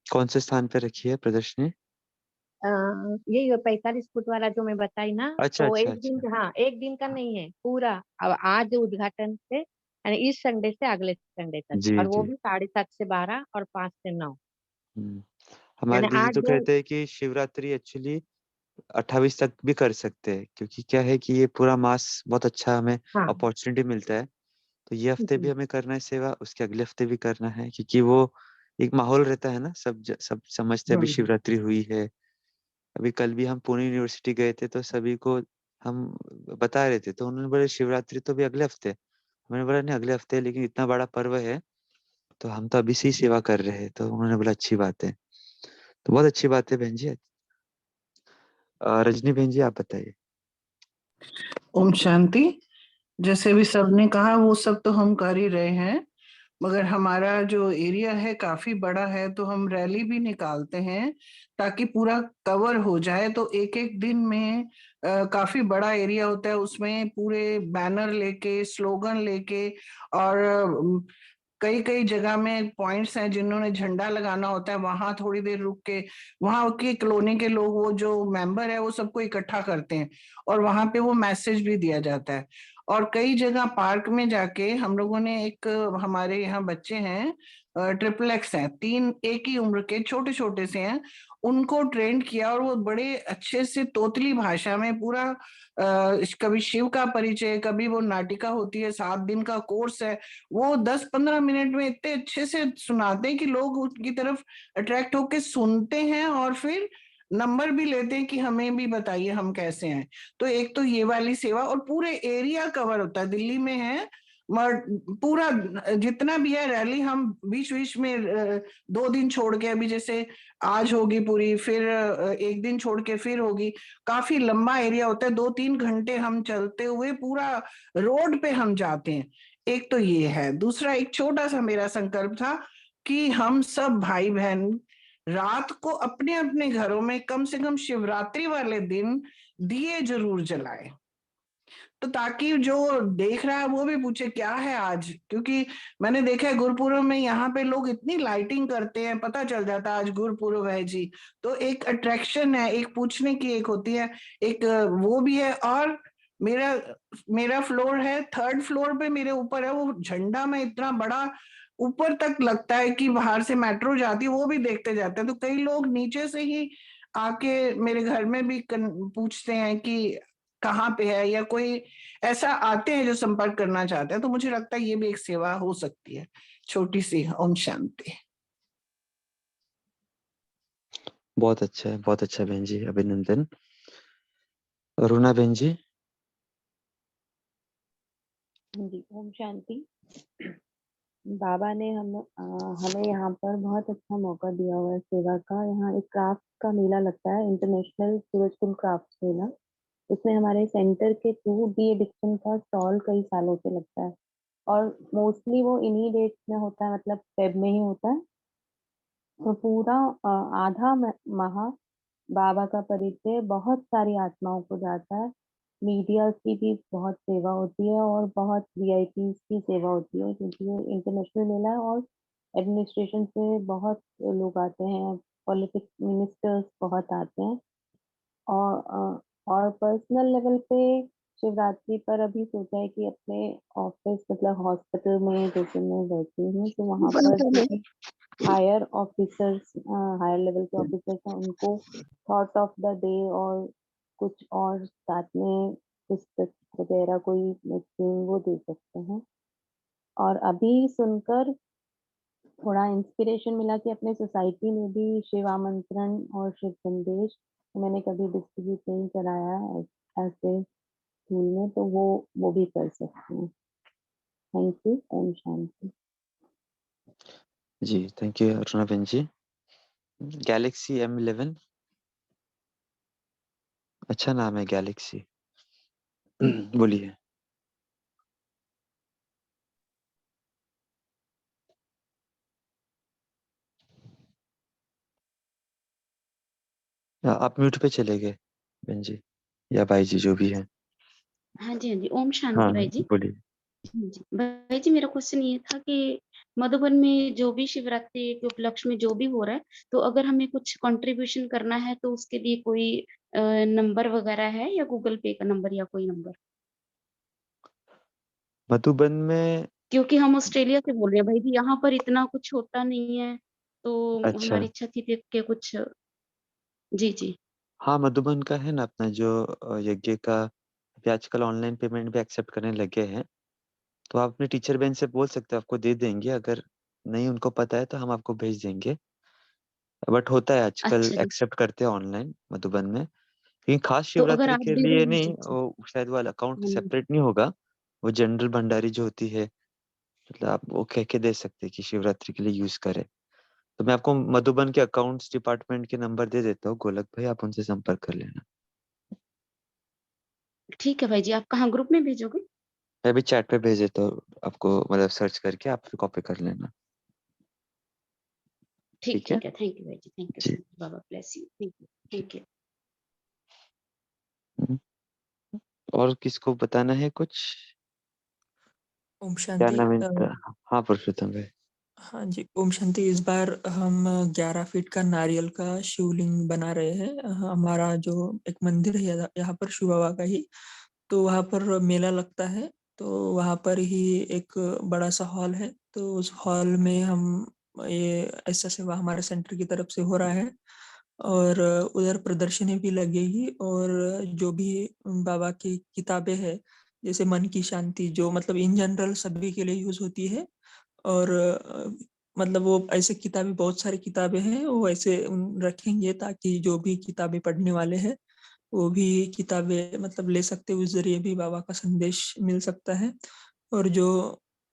कौन से स्थान पे रखी है प्रदर्शनी? यही 45 फुट वाला जो मैं बताई ना, अच्छा तो अच्छा एक दिन, अच्छा। हाँ एक दिन का नहीं है पूरा। अब आज उद्घाटन से यानी इस संडे से अगले संडे तक, जी और वो जी। भी 7:30 से 12 और 5 से 9, हमारी यानी दीदी 8 तो दिन। कहते हैं कि शिवरात्रि एक्चुअली 28 तक भी कर सकते हैं, क्योंकि क्या है कि ये पूरा मास बहुत अच्छा हमें हाँ अपॉर्चुनिटी मिलता है। तो ये हफ्ते भी जी। हमें करना है सेवा, उसके अगले हफ्ते भी करना है, क्योंकि वो एक माहौल रहता है ना, सब समझते हैं अभी हम्म। शिवरात्रि हुई है। अभी कल भी हम पुणे यूनिवर्सिटी गए थे तो सभी को हम बता रहे थे, तो उन्होंने बोले शिवरात्रि तो भी अगले हफ्ते है। मैंने बोला नहीं अगले हफ्ते है, लेकिन इतना बड़ा पर्व है तो हम तो अभी से ही सेवा कर रहे हैं। तो उन्होंने बोला अच्छी बात है। तो बहुत अच्छी बात है बहन जी। रजनी बहन जी आप बताइए। ओम शांति। जैसे भी सबने कहा वो सब तो हम कर ही रहे हैं, मगर हमारा जो एरिया है काफी बड़ा है, तो हम रैली भी निकालते हैं ताकि पूरा कवर हो जाए। तो एक एक दिन में काफी बड़ा एरिया होता है, उसमें पूरे बैनर लेके स्लोगन लेके, और कई कई जगह में पॉइंट्स हैं जिन्होंने झंडा लगाना होता है, वहां थोड़ी देर रुक के वहां की कॉलोनी के लोग, वो जो मेंबर है वो सबको इकट्ठा करते हैं और वहां पे वो मैसेज भी दिया जाता है। और कई जगह पार्क में जाके हम लोगों ने एक, हमारे यहाँ बच्चे हैं ट्रिपलेक्स हैं, 3 एक ही उम्र के छोटे छोटे से हैं, उनको ट्रेन किया और वो बड़े अच्छे से तोतली भाषा में पूरा कभी शिव का परिचय, कभी वो नाटिका होती है, 7 दिन का कोर्स है, वो 10-15 मिनट में इतने अच्छे से सुनाते हैं कि लोग उनकी तरफ अट्रैक्ट होके सुनते हैं और फिर नंबर भी लेते हैं कि हमें भी बताइए हम कैसे हैं। तो एक तो ये वाली सेवा, और पूरे एरिया कवर होता है, दिल्ली में है पूरा जितना भी है रैली, हम बीच बीच में 2 दिन छोड़ के, अभी जैसे आज होगी पूरी, फिर 1 दिन छोड़ के फिर होगी। काफी लंबा एरिया होता है, 2-3 घंटे हम चलते हुए पूरा रोड पे हम जाते हैं। एक तो ये है। दूसरा एक छोटा सा मेरा संकल्प था कि हम सब भाई बहन रात को अपने अपने घरों में कम से कम शिवरात्रि वाले दिन दिए जरूर जलाएं, तो ताकि जो देख रहा है वो भी पूछे क्या है आज। क्योंकि मैंने देखा है गुरुपुरब में यहाँ पे लोग इतनी लाइटिंग करते हैं, पता चल जाता है आज गुरुपुरब है जी, तो एक अट्रैक्शन है, एक पूछने की एक होती है, एक वो भी है। और मेरा मेरा फ्लोर है, 3rd फ्लोर पे मेरे ऊपर है, वो झंडा में इतना बड़ा ऊपर तक लगता है कि बाहर से मेट्रो जाती है, वो भी देखते जाते हैं। तो कई लोग नीचे से ही आके मेरे घर में भी पूछते हैं कि कहाँ पे है, या कोई ऐसा आते हैं जो संपर्क करना चाहते हैं। तो मुझे लगता है ये भी एक सेवा हो सकती है, छोटी सी। ओम शांति। बहुत अच्छा है, बहुत अच्छा बहन जी, अभिनंदन। रुना बहन जी। जी, ओम शांति। बाबा ने हमें यहाँ पर बहुत अच्छा मौका दिया हुआ है सेवा का। यहाँ एक क्राफ्ट का मेला लगता है, इंटरनेशनल सूरजकुंड क्राफ्ट मेला। उसमें हमारे सेंटर के थ्रू डी एडिक्शन का स्टॉल कई सालों से लगता है, और मोस्टली वो इन्हीं डेट्स में होता है, मतलब फेब में ही होता है। तो पूरा आधा माह बाबा का परिचय बहुत सारी आत्माओं को जाता है। मीडिया की भी बहुत सेवा होती है और बहुत वीआईपी की सेवा होती है, क्योंकि ये इंटरनेशनल मेला है और एडमिनिस्ट्रेशन से बहुत लोग आते हैं, पॉलिटिक्स मिनिस्टर्स बहुत आते हैं। और पर्सनल लेवल पे शिवरात्रि पर अभी सोचा है कि अपने ऑफिस, मतलब हॉस्पिटल में जैसे मैं रहती हूँ, तो वहाँ पर जो भी हायर ऑफिसर्स, हायर लेवल के ऑफिसर्स हैं, उनको थॉट ऑफ द डे और कुछ और साथ में पुस्तक वगैरह कोई मैगजीन वो दे सकते हैं। और अभी सुनकर थोड़ा इंस्पिरेशन मिला कि अपने सोसाइटी में भी शिव आमंत्रण और शिव संदेश मैंने कभी डिस्ट्रीब्यूट नहीं कराया है ऐसे स्कूल में, तो वो भी कर सकते हैं। Thank you. ओम शांति। जी थैंक यू रुना बहन जी। गैलेक्सी M11, अच्छा नाम है गैलेक्सी। बोलिए। आप म्यूट पे चले गए बहन जी या भाई जी, जो भी है। हाँ जी, हाँ जी। ओम शांति हाँ भाई जी। बोलिए। जी, भाई जी, मेरा क्वेश्चन ये था कि मधुबन में जो भी शिवरात्रि के उपलक्ष्य में जो भी हो रहा है, तो अगर हमें कुछ कंट्रीब्यूशन करना है तो उसके लिए कोई नंबर वगैरह है, या गूगल पे का नंबर या कोई नंबर? मधुबन में क्योंकि हम ऑस्ट्रेलिया से बोल रहे हैं भाई जी, यहाँ पर इतना कुछ होता नहीं है, तो अच्छा, हमारी इच्छा थी कि कुछ। जी, जी। हाँ मधुबन का है ना अपना जो यज्ञ का, अभी आजकल ऑनलाइन पेमेंट भी एक्सेप्ट करने लगे हैं। तो आप अपने टीचर बहन से बोल सकते हो, आपको दे देंगे। अगर नहीं उनको पता है तो हम आपको भेज देंगे। बट होता है आजकल, अच्छा जी। एक्सेप्ट करते हैं ऑनलाइन मधुबन में। लेकिन खास तो अगर शिवरात्रि आप के दे लिए देंगे। नहीं, जी, जी। वो शायद वो अकाउंट हाँ, सेपरेट नहीं होगा। वो जनरल भंडारी जो होती है, मतलब आप वो कह के दे सकते हैं कि शिवरात्रि के लिए यूज करें। तो मैं आपको मधुबन के अकाउंट्स डिपार्टमेंट के नंबर दे देता हूँ, गोलक भाई, आप उनसे संपर्क कर लेना। ठीक है भाई जी, आप कहाँ ग्रुप में भेजोगे? मैं भी चैट पे भेज देता हूँ आपको, मतलब सर्च करके आप फिर कॉपी कर लेना। ठीक ठीक है ठीक है। थैंक यू भाई जी, थैंक यू जी। So much. बाबा bless you. Thank you, thank you. हम्म, और किसको बताना है कुछ? ओम क्या शांति। नाम है इनका? हाँ पुरुषोत्तम भाई। हाँ जी, ओम शांति। इस बार हम 11 फीट का नारियल का शिवलिंग बना रहे हैं। हमारा जो एक मंदिर है यहाँ पर शिव बाबा का ही, तो वहाँ पर मेला लगता है। तो वहाँ पर ही एक बड़ा सा हॉल है, तो उस हॉल में हम ये ऐसा सेवा हमारे सेंटर की तरफ से हो रहा है। और उधर प्रदर्शनी भी लगेगी, और जो भी बाबा की किताबें हैं, जैसे मन की शांति, जो मतलब इन जनरल सभी के लिए यूज होती है। और मतलब वो ऐसे किताबें, बहुत सारी किताबें हैं, वो ऐसे रखेंगे ताकि जो भी किताबें पढ़ने वाले हैं वो भी किताबें मतलब ले सकते, उस जरिए भी बाबा का संदेश मिल सकता है। और जो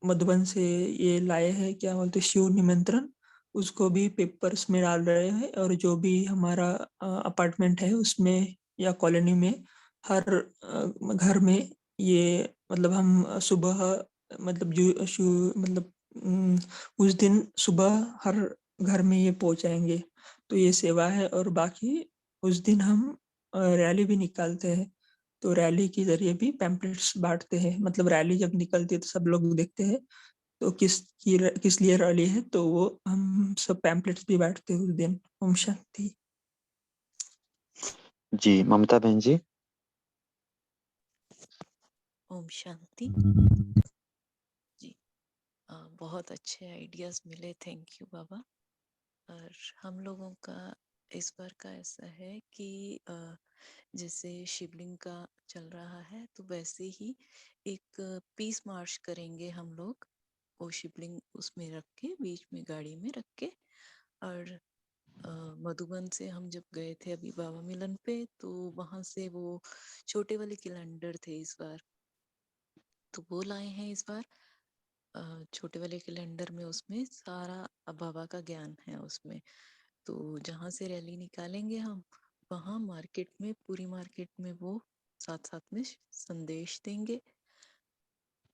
मधुबन से ये लाए हैं, क्या बोलते, शिव निमंत्रण, उसको भी पेपर्स में डाल रहे हैं। और जो भी हमारा अपार्टमेंट है उसमें या कॉलोनी में, हर घर में ये मतलब हम सुबह मतलब उस दिन सुबह हर घर में ये पहुंचाएंगे। तो ये सेवा है और बाकी उस दिन हम रैली भी निकालते हैं। तो रैली के जरिए भी पैम्पलेट्स बांटते हैं। मतलब रैली जब निकलती है तो सब लोग देखते हैं तो किस लिए रैली है, तो वो हम सब पैम्पलेट्स भी बांटते हैं उस दिन। ओम शांति। जी, ममता बहन जी। ओम शांति जी। बहुत अच्छे आइडियाज मिले, थैंक यू बाबा। और हम लोगों का इस बार का ऐसा है कि जैसे शिवलिंग का चल रहा है तो वैसे ही एक पीस मार्च करेंगे हम लोग, वो शिवलिंग उसमें रख के, बीच में गाड़ी में रख के। और मधुबन से हम जब गए थे अभी बाबा मिलन पे, तो वहां से वो छोटे वाले कैलेंडर थे इस बार, तो वो लाए हैं इस बार। छोटे वाले कैलेंडर में उसमें सारा बाबा का ज्ञान है उसमें। तो जहाँ से रैली निकालेंगे हम, वहाँ मार्केट में, पूरी मार्केट में वो साथ साथ में संदेश देंगे।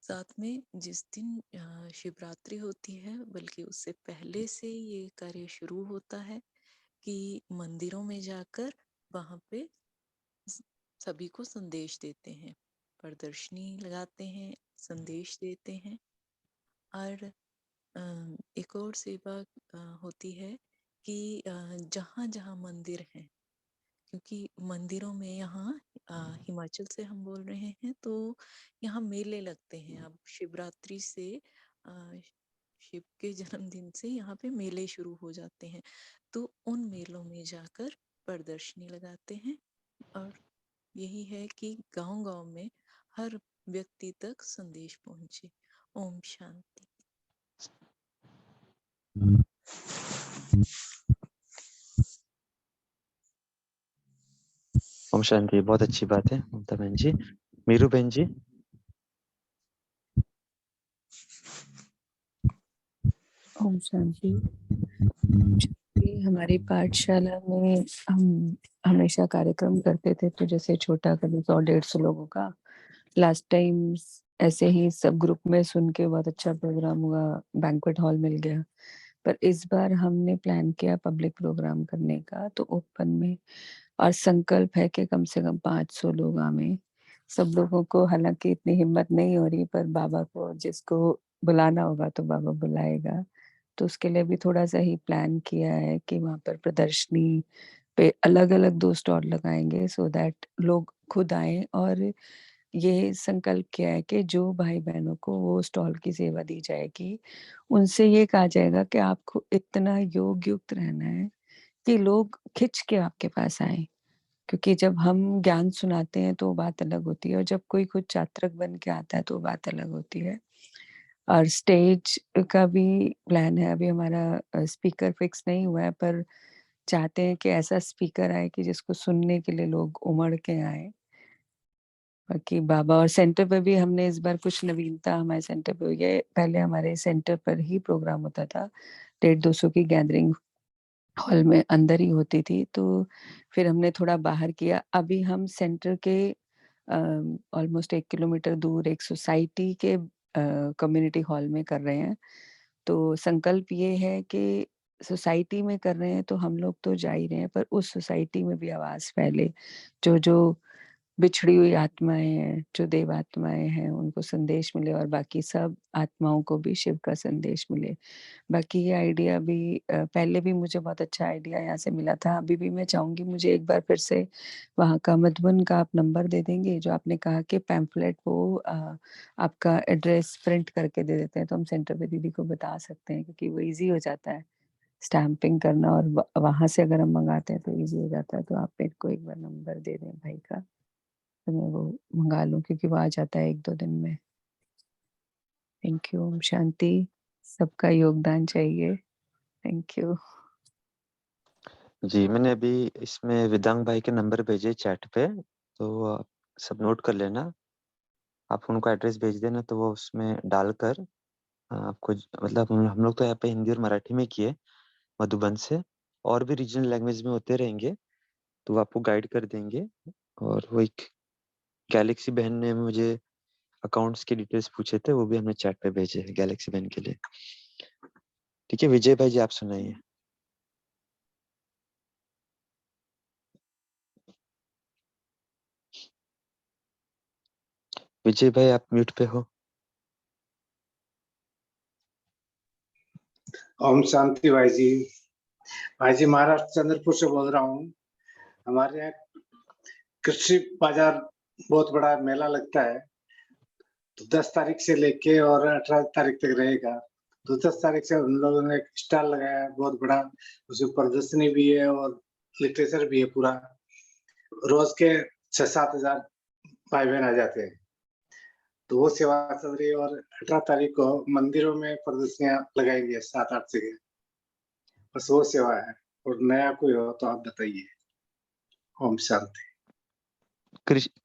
साथ में जिस दिन शिवरात्रि होती है, बल्कि उससे पहले से ये कार्य शुरू होता है कि मंदिरों में जाकर वहाँ पे सभी को संदेश देते हैं, प्रदर्शनी लगाते हैं, संदेश देते हैं। और एक और सेवा होती है कि जहाँ जहाँ मंदिर हैं, क्योंकि मंदिरों में यहाँ हिमाचल से हम बोल रहे हैं, तो यहाँ मेले लगते हैं। अब शिवरात्रि से अ, शिव के जन्मदिन से यहाँ पे मेले शुरू हो जाते हैं, तो उन मेलों में जाकर प्रदर्शनी लगाते हैं। और यही है कि गांव-गांव में हर व्यक्ति तक संदेश पहुंचे। ओम शांति। ओम शांति, बहुत अच्छी बात है ममता बहन जी। मीरू बहन जी। ओम शांति। हमारी पाठशाला में हम हमेशा कार्यक्रम करते थे, तो जैसे छोटा कभी 100-150 लोगों का। लास्ट टाइम ऐसे ही सब ग्रुप में सुन के बहुत अच्छा प्रोग्राम हुआ, बैंक्वेट हॉल मिल गया। पर इस बार हमने प्लान किया पब्लिक प्रोग्राम करने का, तो ओपन में, और संकल्प है कि कम से कम 500 लोग आवे। सब लोगों को हालांकि इतनी हिम्मत नहीं हो रही, पर बाबा को जिसको बुलाना होगा तो बाबा बुलाएगा। तो उसके लिए भी थोड़ा-सा ही प्लान किया है कि वहाँ पर प्रदर्शनी पे अलग-अलग 2 स्टॉल लगाएँगे सो दैट लोग खुद आएँ, और ये संकल्प किया है कि जो भाई-बहनों को वो स्टॉल की सेवा दी जाएगी, उनसे ये कहा जाएगा कि आपको इतना योग युक्त रहना है कि लोग खिंच के आपके पास आएँ। क्योंकि जब हम ज्ञान सुनाते हैं तो वो बात अलग होती है, और जब कोई खुद छात्रक बन के आता है तो वो बात अलग होती है। और स्टेज का भी प्लान है, अभी हमारा स्पीकर फिक्स नहीं हुआ है, पर चाहते हैं कि ऐसा स्पीकर आए कि जिसको सुनने के लिए लोग उमड़ के आएँ। बाकी बाबा और सेंटर पे भी हमने इस बार कुछ नवीनता हमारे सेंटर पे हुई है। पहले हमारे सेंटर पर ही प्रोग्राम होता था, 150-200 की गैदरिंग हॉल में अंदर ही होती थी, तो फिर हमने थोड़ा बाहर किया। अभी हम सेंटर के ऑलमोस्ट 1 किलोमीटर दूर एक सोसाइटी के कम्युनिटी हॉल में कर रहे हैं। तो संकल्प ये है कि सोसाइटी में कर रहे हैं तो हम लोग तो जा ही रहे हैं, पर उस सोसाइटी में भी आवाज़ फैले। जो बिछड़ी हुई आत्माएँ हैं, जो देव आत्माएँ हैं, उनको संदेश मिले, और बाकी सब आत्माओं को भी शिव का संदेश मिले। बाकी ये आइडिया भी पहले भी मुझे बहुत अच्छा आइडिया यहाँ से मिला था। अभी भी मैं चाहूँगी मुझे एक बार फिर से वहाँ का मधुबन का आप नंबर दे देंगे? जो आपने कहा कि पैम्फलेट वो आपका एड्रेस प्रिंट करके दे देते हैं, तो हम सेंटर पे दीदी को बता सकते हैं, क्योंकि वो ईज़ी हो जाता है, स्टैम्पिंग करना, और वहाँ से अगर हम मँगाते हैं तो ईज़ी हो जाता है। तो आप मेरे को एक बार नंबर दे दें भाई का, तो मैं वो मँगा लूँ, क्योंकि वो आ जाता है 1-2 दिन में। Thank you. ओम शांति। सबका योगदान चाहिए। Thank you. जी, मैंने अभी इसमें विदांग भाई के नंबर भेजे चैट पे, तो आप सब नोट कर लेना। आप उनको एड्रेस भेज देना, तो वो उसमें डालकर आपको मतलब हम लोग तो यहाँ पे हिंदी और मराठी में किए मधुबन से, और भी रीजनल लैंग्वेज में होते रहेंगे, तो वो आपको गाइड कर देंगे। और वो एक गैलेक्सी बहन ने मुझे अकाउंट्स की डिटेल्स पूछे थे, वो भी हमने चैट पे भेजे हैं गैलेक्सी बहन के लिए। ठीक है विजय भाई जी, आप सुनाइए। विजय भाई आप म्यूट पे हो। ओम शांति भाई जी। भाई जी महाराष्ट्र चंद्रपुर से बोल रहा हूँ। हमारे यहाँ कृषि बाजार बहुत बड़ा मेला लगता है, तो 10 तारीख से लेके और 18 तारीख तक रहेगा। तो 10 तारीख से उन लोगों ने एक स्टॉल लगाया है बहुत बड़ा, उसमें प्रदर्शनी भी है और लिटरेचर भी है पूरा। रोज के 6-7 हजार भाई बहन आ जाते हैं, तो वो सेवा चल रही है। और 18 तारीख को मंदिरों में प्रदर्शनियां लगाएंगे 7-8 जगह, बस वो सेवा है। और नया कोई हो तो आप बताइए। ओम शांति।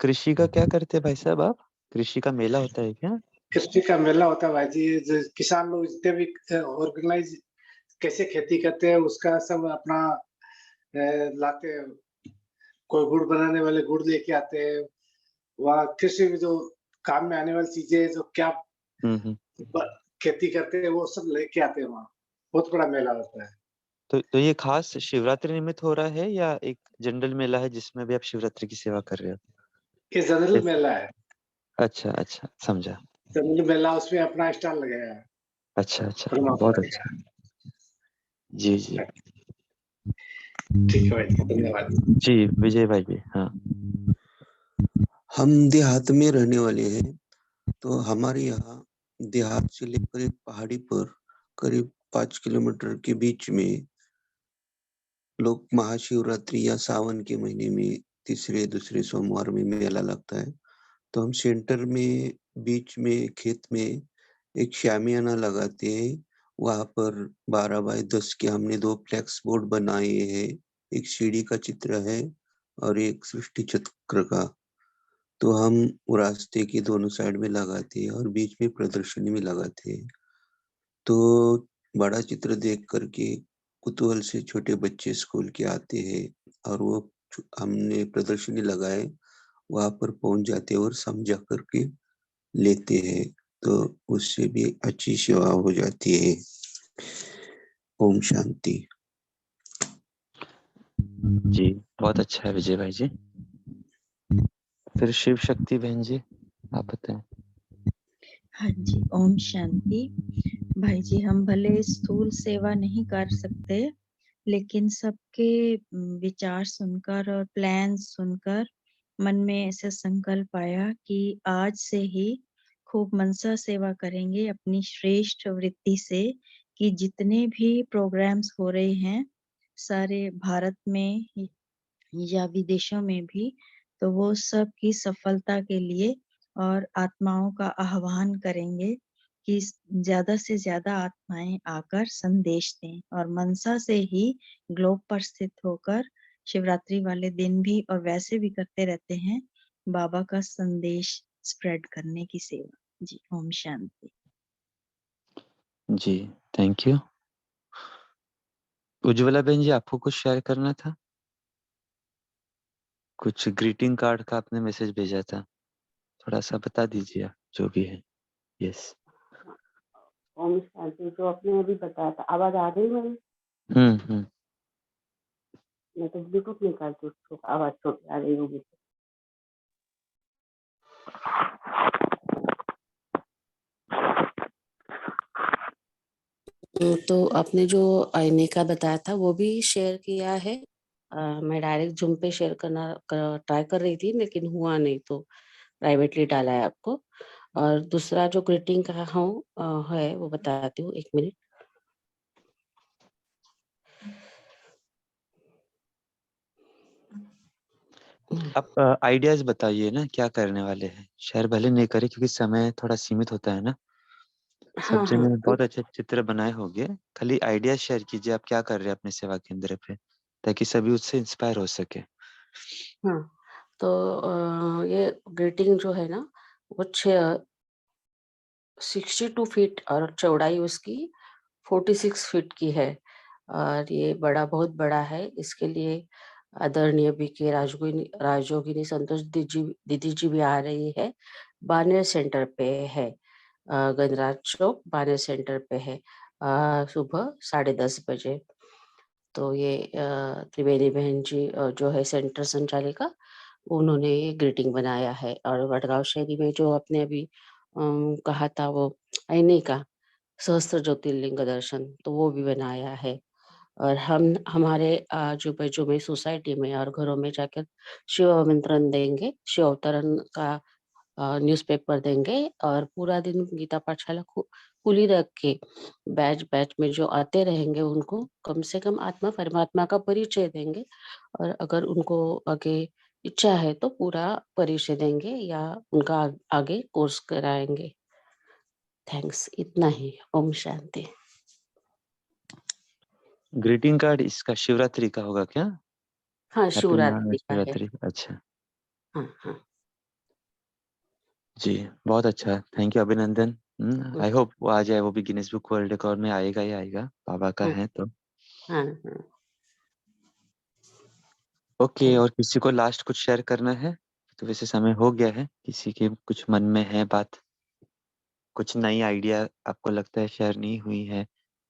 कृषि का क्या करते हैं भाई साहब आप? कृषि का मेला होता है क्या? कृषि का मेला होता है भाई जी, जो किसान लोग जितने भी ऑर्गेनाइज कैसे खेती करते हैं उसका सब अपना लाते हैं। कोई गुड़ बनाने वाले गुड़ लेके आते हैं, वहाँ कृषि में जो काम में आने वाली चीजें जो क्या खेती करते हैं वो सब लेके आते हैं वहाँ। बहुत बड़ा मेला होता है। तो ये खास शिवरात्रि निमित्त हो रहा है या एक जनरल मेला है जिसमें भी आप शिवरात्रि की सेवा कर रहे हो? ये जनरल मेला है। अच्छा अच्छा, समझा। जनरल मेला, उसमें अपना स्टॉल लगाया है। अच्छा अच्छा, बहुत अच्छा। जी जी ठीक है भाई, धन्यवाद। जी विजय भाई जी। हाँ, हम देहात में रहने वाले हैं, तो हमारे यहाँ देहात से लेकर एक पहाड़ी पर करीब 5 किलोमीटर के बीच में लोग महाशिवरात्रि या सावन के महीने में तीसरे दूसरे सोमवार में मेला लगता है। तो हम सेंटर में बीच में खेत में एक शामियाना लगाते हैं। वहाँ पर 12 बाय 10 के हमने 2 फ्लेक्स बोर्ड बनाए हैं। एक सीढ़ी का चित्र है और एक सृष्टि चक्र का। तो हम वो रास्ते के दोनों साइड में लगाते हैं और बीच में प्रदर्शनी में लगाते हैं। तो बड़ा चित्र देख करके कुतूहल से छोटे बच्चे स्कूल के आते हैं और वो हमने प्रदर्शनी लगाए वहाँ पर पहुँच जाते हैं और समझा करके लेते हैं, तो उससे भी अच्छी सेवा हो जाती है। ओम शांति। जी बहुत अच्छा है विजय भाई जी। फिर शिव शक्ति बहन जी आप बताएं। हाँ जी, ओम शांति। भाई जी हम भले स्थूल सेवा नहीं कर सकते, लेकिन सबके विचार सुनकर और प्लान सुनकर मन में ऐसा संकल्प आया कि आज से ही खूब मनसा सेवा करेंगे अपनी श्रेष्ठ वृत्ति से, कि जितने भी प्रोग्राम्स हो रहे हैं सारे भारत में या विदेशों में भी, तो वो सब की सफलता के लिए और आत्माओं का आह्वान करेंगे कि ज्यादा से ज्यादा आत्माएं आकर संदेश दें, और मनसा से ही ग्लोब पर स्थित होकर शिवरात्रि वाले दिन भी और वैसे भी करते रहते हैं बाबा का संदेश स्प्रेड करने की सेवा। जी ओम शांति। जी थैंक यू। उज्ज्वला बहन जी आपको कुछ शेयर करना था? कुछ ग्रीटिंग कार्ड का आपने मैसेज भेजा था, थोड़ा सा बता दीजिए आप जो भी है। यस। ओम शांति। जो आपने अभी बताया था, आवाज आ गई मेरी? मैं तो ब्लूटूथ निकालती हूँ, आवाज छोटी आ रही होगी। तो आपने जो आईने का बताया था वो भी शेयर किया है। मैं डायरेक्ट जूम पे शेयर करना ट्राई कर रही थी लेकिन हुआ नहीं, तो प्राइवेटली डाला है आपको। और दूसरा जो ग्रीटिंग का है वो बताती हूँ, 1 मिनट। आप आइडियाज बताइए ना, क्या करने वाले हैं। शेयर भले नहीं करे क्योंकि समय थोड़ा सीमित होता है ना। सब जने बहुत अच्छे चित्र बनाए होंगे, खाली आइडिया शेयर कीजिए आप क्या कर रहे हैं अपने सेवा केंद्र पे, ताकि सभी उससे इंस्पायर हो सके। हाँ, तो ये ग्रीटिंग जो है ना वो 62 फीट और चौड़ाई उसकी 46 फीट की है, और ये बहुत बड़ा है। इसके लिए आदरणीय बीके राजयोगिनी संतोष दीदी जी भी आ रही है, बानेर सेंटर पे है, गणराज चौक बानेर सेंटर पे है, सुबह 10:30 बजे। तो ये त्रिवेदी बहन जी जो है सेंटर संचालिका, उन्होंने ये ग्रीटिंग बनाया है। और वडगांव शहरी में जो आपने अभी कहा था वो आईने का सहस्त्र ज्योतिर्लिंग दर्शन, तो वो भी बनाया है। और हम हमारे आजू बाजू में सोसाइटी में और घरों में जाकर शिव आमंत्रण देंगे, शिव अवतरण का न्यूज़पेपर देंगे और पूरा दिन गीता पाठशाला खुली रख के बैच बैच में जो आते रहेंगे उनको कम से कम आत्मा परमात्मा का परिचय देंगे। और अगर उनको आगे इच्छा है तो पूरा परिचय देंगे या उनका आगे कोर्स कराएंगे। थैंक्स, इतना ही। ओम शांति। ग्रीटिंग कार्ड इसका शिवरात्रि का होगा क्या? हाँ, हैप्पी शिवरात्रि का है। महाशिवरात्रि। अच्छा हाँ हाँ। जी, बहुत अच्छा, थैंक यू अभिनंदन। आई होप वो आ जाए, वो भी गिनीज बुक वर्ल्ड रिकॉर्ड में आएगा ही आएगा, बाबा का है तो। हाँ हाँ। ओके, और किसी को लास्ट कुछ शेयर करना है? तो वैसे समय हो गया है, किसी के कुछ मन में है बात, कुछ नई आइडिया आपको लगता है शेयर नहीं हुई है?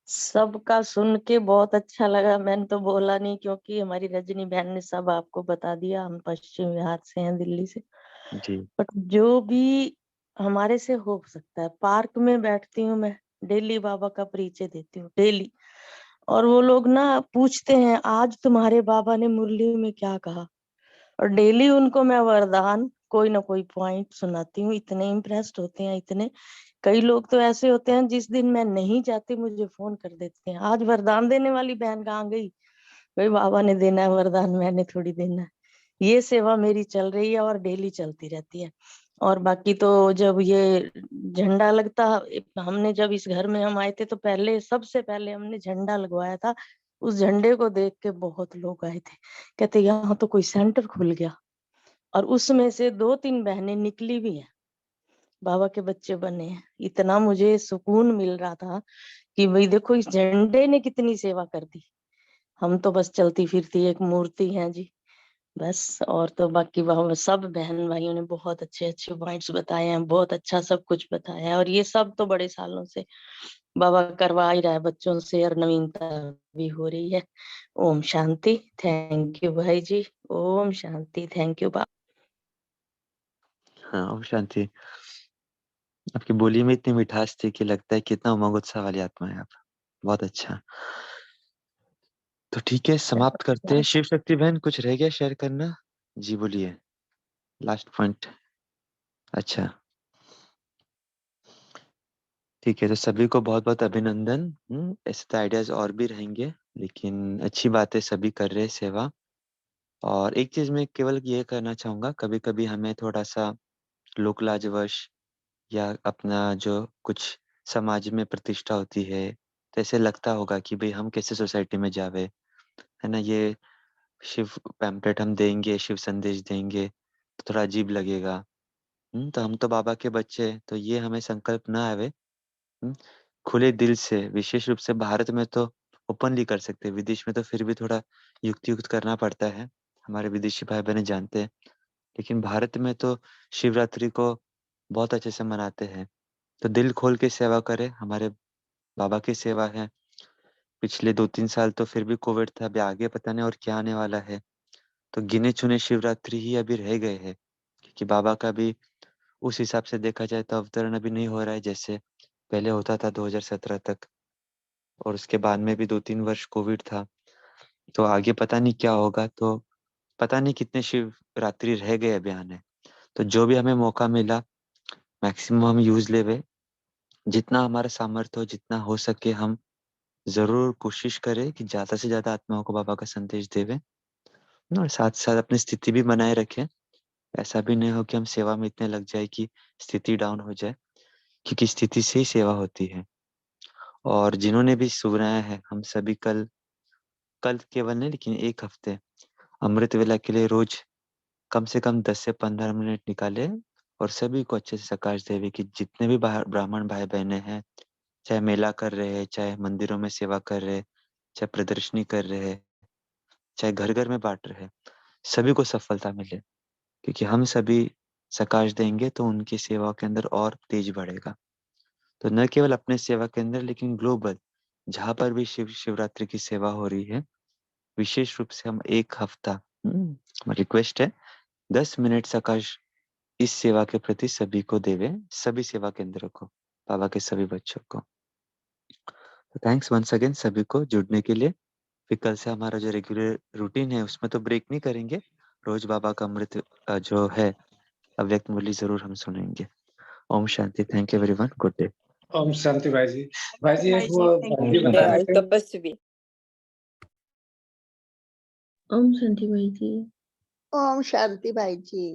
सबका सुन के बहुत अच्छा लगा। मैंने तो बोला नहीं क्योंकि हमारी रजनी बहन ने सब आपको बता दिया। हम पश्चिम बिहार से हैं, दिल्ली से। जी बट जो भी हमारे से हो सकता है, पार्क में बैठती हूँ मैं, डेली बाबा का परिचय देती हूँ डेली। और वो लोग ना पूछते हैं आज तुम्हारे बाबा ने मुरली में क्या कहा, और डेली उनको मैं वरदान कोई ना कोई पॉइंट सुनाती हूँ। इतने इम्प्रेस्ड होते हैं, इतने। कई लोग तो ऐसे होते हैं जिस दिन मैं नहीं जाती मुझे फोन कर देते हैं, आज वरदान देने वाली बहन कहाँ गई? भाई बाबा ने देना है वरदान, मैंने थोड़ी देना है। ये सेवा मेरी चल रही है और डेली चलती रहती है। और बाकी तो जब ये झंडा लगता, हमने जब इस घर में हम आए थे तो पहले सबसे पहले हमने झंडा लगवाया था। उस झंडे को देख के बहुत लोग आए थे, कहते यहाँ तो कोई सेंटर खुल गया। और उसमें से 2-3 बहनें निकली भी हैं, बाबा के बच्चे बने हैं। इतना मुझे सुकून मिल रहा था कि भाई देखो इस झंडे ने कितनी सेवा कर दी। हम तो बस चलती फिरती एक मूर्ति हैं जी, बस। और तो बाकी वहाँ सब बहन भाइयों ने बहुत अच्छे अच्छे पॉइंट्स बताए हैं, बहुत अच्छा सब कुछ बताया है। और ये सब तो बड़े सालों से बाबा करवा ही रहा है बच्चों से, और नवीनता भी हो रही है। ओम शांति। थैंक यू भाई जी। ओम शांति। थैंक यू बाबा। हाँ, ओम शांति। आपकी बोली में इतनी मिठास थी कि लगता है कितना उमंग उत्साह वाली आत्मा है आप। बहुत अच्छा। तो ठीक है, समाप्त करते हैं। शिव शक्ति बहन, कुछ रह गया शेयर करना? जी बोलिए, लास्ट पॉइंट। अच्छा ठीक है, तो सभी को बहुत बहुत अभिनंदन। ऐसे तो आइडियाज और भी रहेंगे, लेकिन अच्छी बात है सभी कर रहे हैं सेवा। और एक चीज मैं केवल ये करना चाहूंगा, कभी कभी हमें थोड़ा सा लोक लाजवश या अपना जो कुछ समाज में प्रतिष्ठा होती है, तो ऐसे लगता होगा कि भाई हम कैसे सोसाइटी में जावे, है ना। ये शिव पैम्पलेट हम देंगे, शिव संदेश देंगे तो थोड़ा अजीब लगेगा। तो हम तो बाबा के बच्चे हैं, तो ये हमें संकल्प ना आवे। हम्म, खुले दिल से, विशेष रूप से भारत में तो ओपनली कर सकते हैं, विदेश में तो फिर भी थोड़ा युक्ति युक्त करना पड़ता है, हमारे विदेशी भाई बहन जानते हैं। लेकिन भारत में तो शिवरात्रि को बहुत अच्छे से मनाते हैं। तो दिल खोल के सेवा करें, हमारे बाबा की सेवा है। पिछले 2-3 साल तो फिर भी कोविड था, अभी आगे पता नहीं और क्या आने वाला है। तो गिने चुने शिवरात्रि ही अभी रह गए हैं, क्योंकि बाबा का भी उस हिसाब से देखा जाए तो अवतरण अभी नहीं हो रहा है जैसे पहले होता था 2017 तक। और उसके बाद में भी 2-3 वर्ष कोविड था। तो आगे पता नहीं क्या होगा, तो पता नहीं कितने शिवरात्रि रह गए अभी आने। तो जो भी हमें मौका मिला मैक्सिमम हम यूज लेवे, जितना हमारा सामर्थ्य हो, जितना हो सके हम जरूर कोशिश करें कि ज्यादा से ज्यादा आत्माओं को बाबा का संदेश देवे, और साथ साथ अपनी स्थिति भी बनाए रखें। ऐसा भी नहीं हो कि हम सेवा में इतने लग जाए कि स्थिति डाउन हो जाए, क्योंकि स्थिति से ही सेवा होती है। और जिन्होंने भी सुनाया है, हम सभी कल कल केवल नहीं लेकिन एक हफ्ते अमृत वेला के लिए रोज कम से कम 10 से 15 मिनट निकाले और सभी को अच्छे से प्रकाश देवे कि जितने भी ब्राह्मण भाई बहने हैं, चाहे मेला कर रहे हैं, चाहे मंदिरों में सेवा कर रहे हैं, चाहे प्रदर्शनी कर रहे हैं, चाहे घर घर में बांट रहे हैं, सभी को सफलता मिले। क्योंकि हम सभी सकाश देंगे तो उनकी सेवा के अंदर और तेज बढ़ेगा। तो न केवल अपने सेवा के अंदर लेकिन ग्लोबल जहाँ पर भी शिवरात्रि की सेवा हो रही है, विशेष रूप से हम एक हफ्ता रिक्वेस्ट है 10 मिनट सकाश इस सेवा के प्रति सभी को देवे, सभी सेवा केंद्रों को, बाबा के सभी बच्चों को। तो थैंक्स वंस अगेन सभी को जुड़ने के लिए। फिर कल से हमारा जो रेगुलर रूटीन है उसमें तो ब्रेक नहीं करेंगे, रोज बाबा का अमृत जो है अव्यक्त मुरली जरूर हम सुनेंगे। ओम शांति। Thank you everyone, good day. ओम शांति भाई जी। भाई जी एक वो जय बता रहे थे। तपस्वी। ओम शांति भाई जी। ओम शांति भाई जी।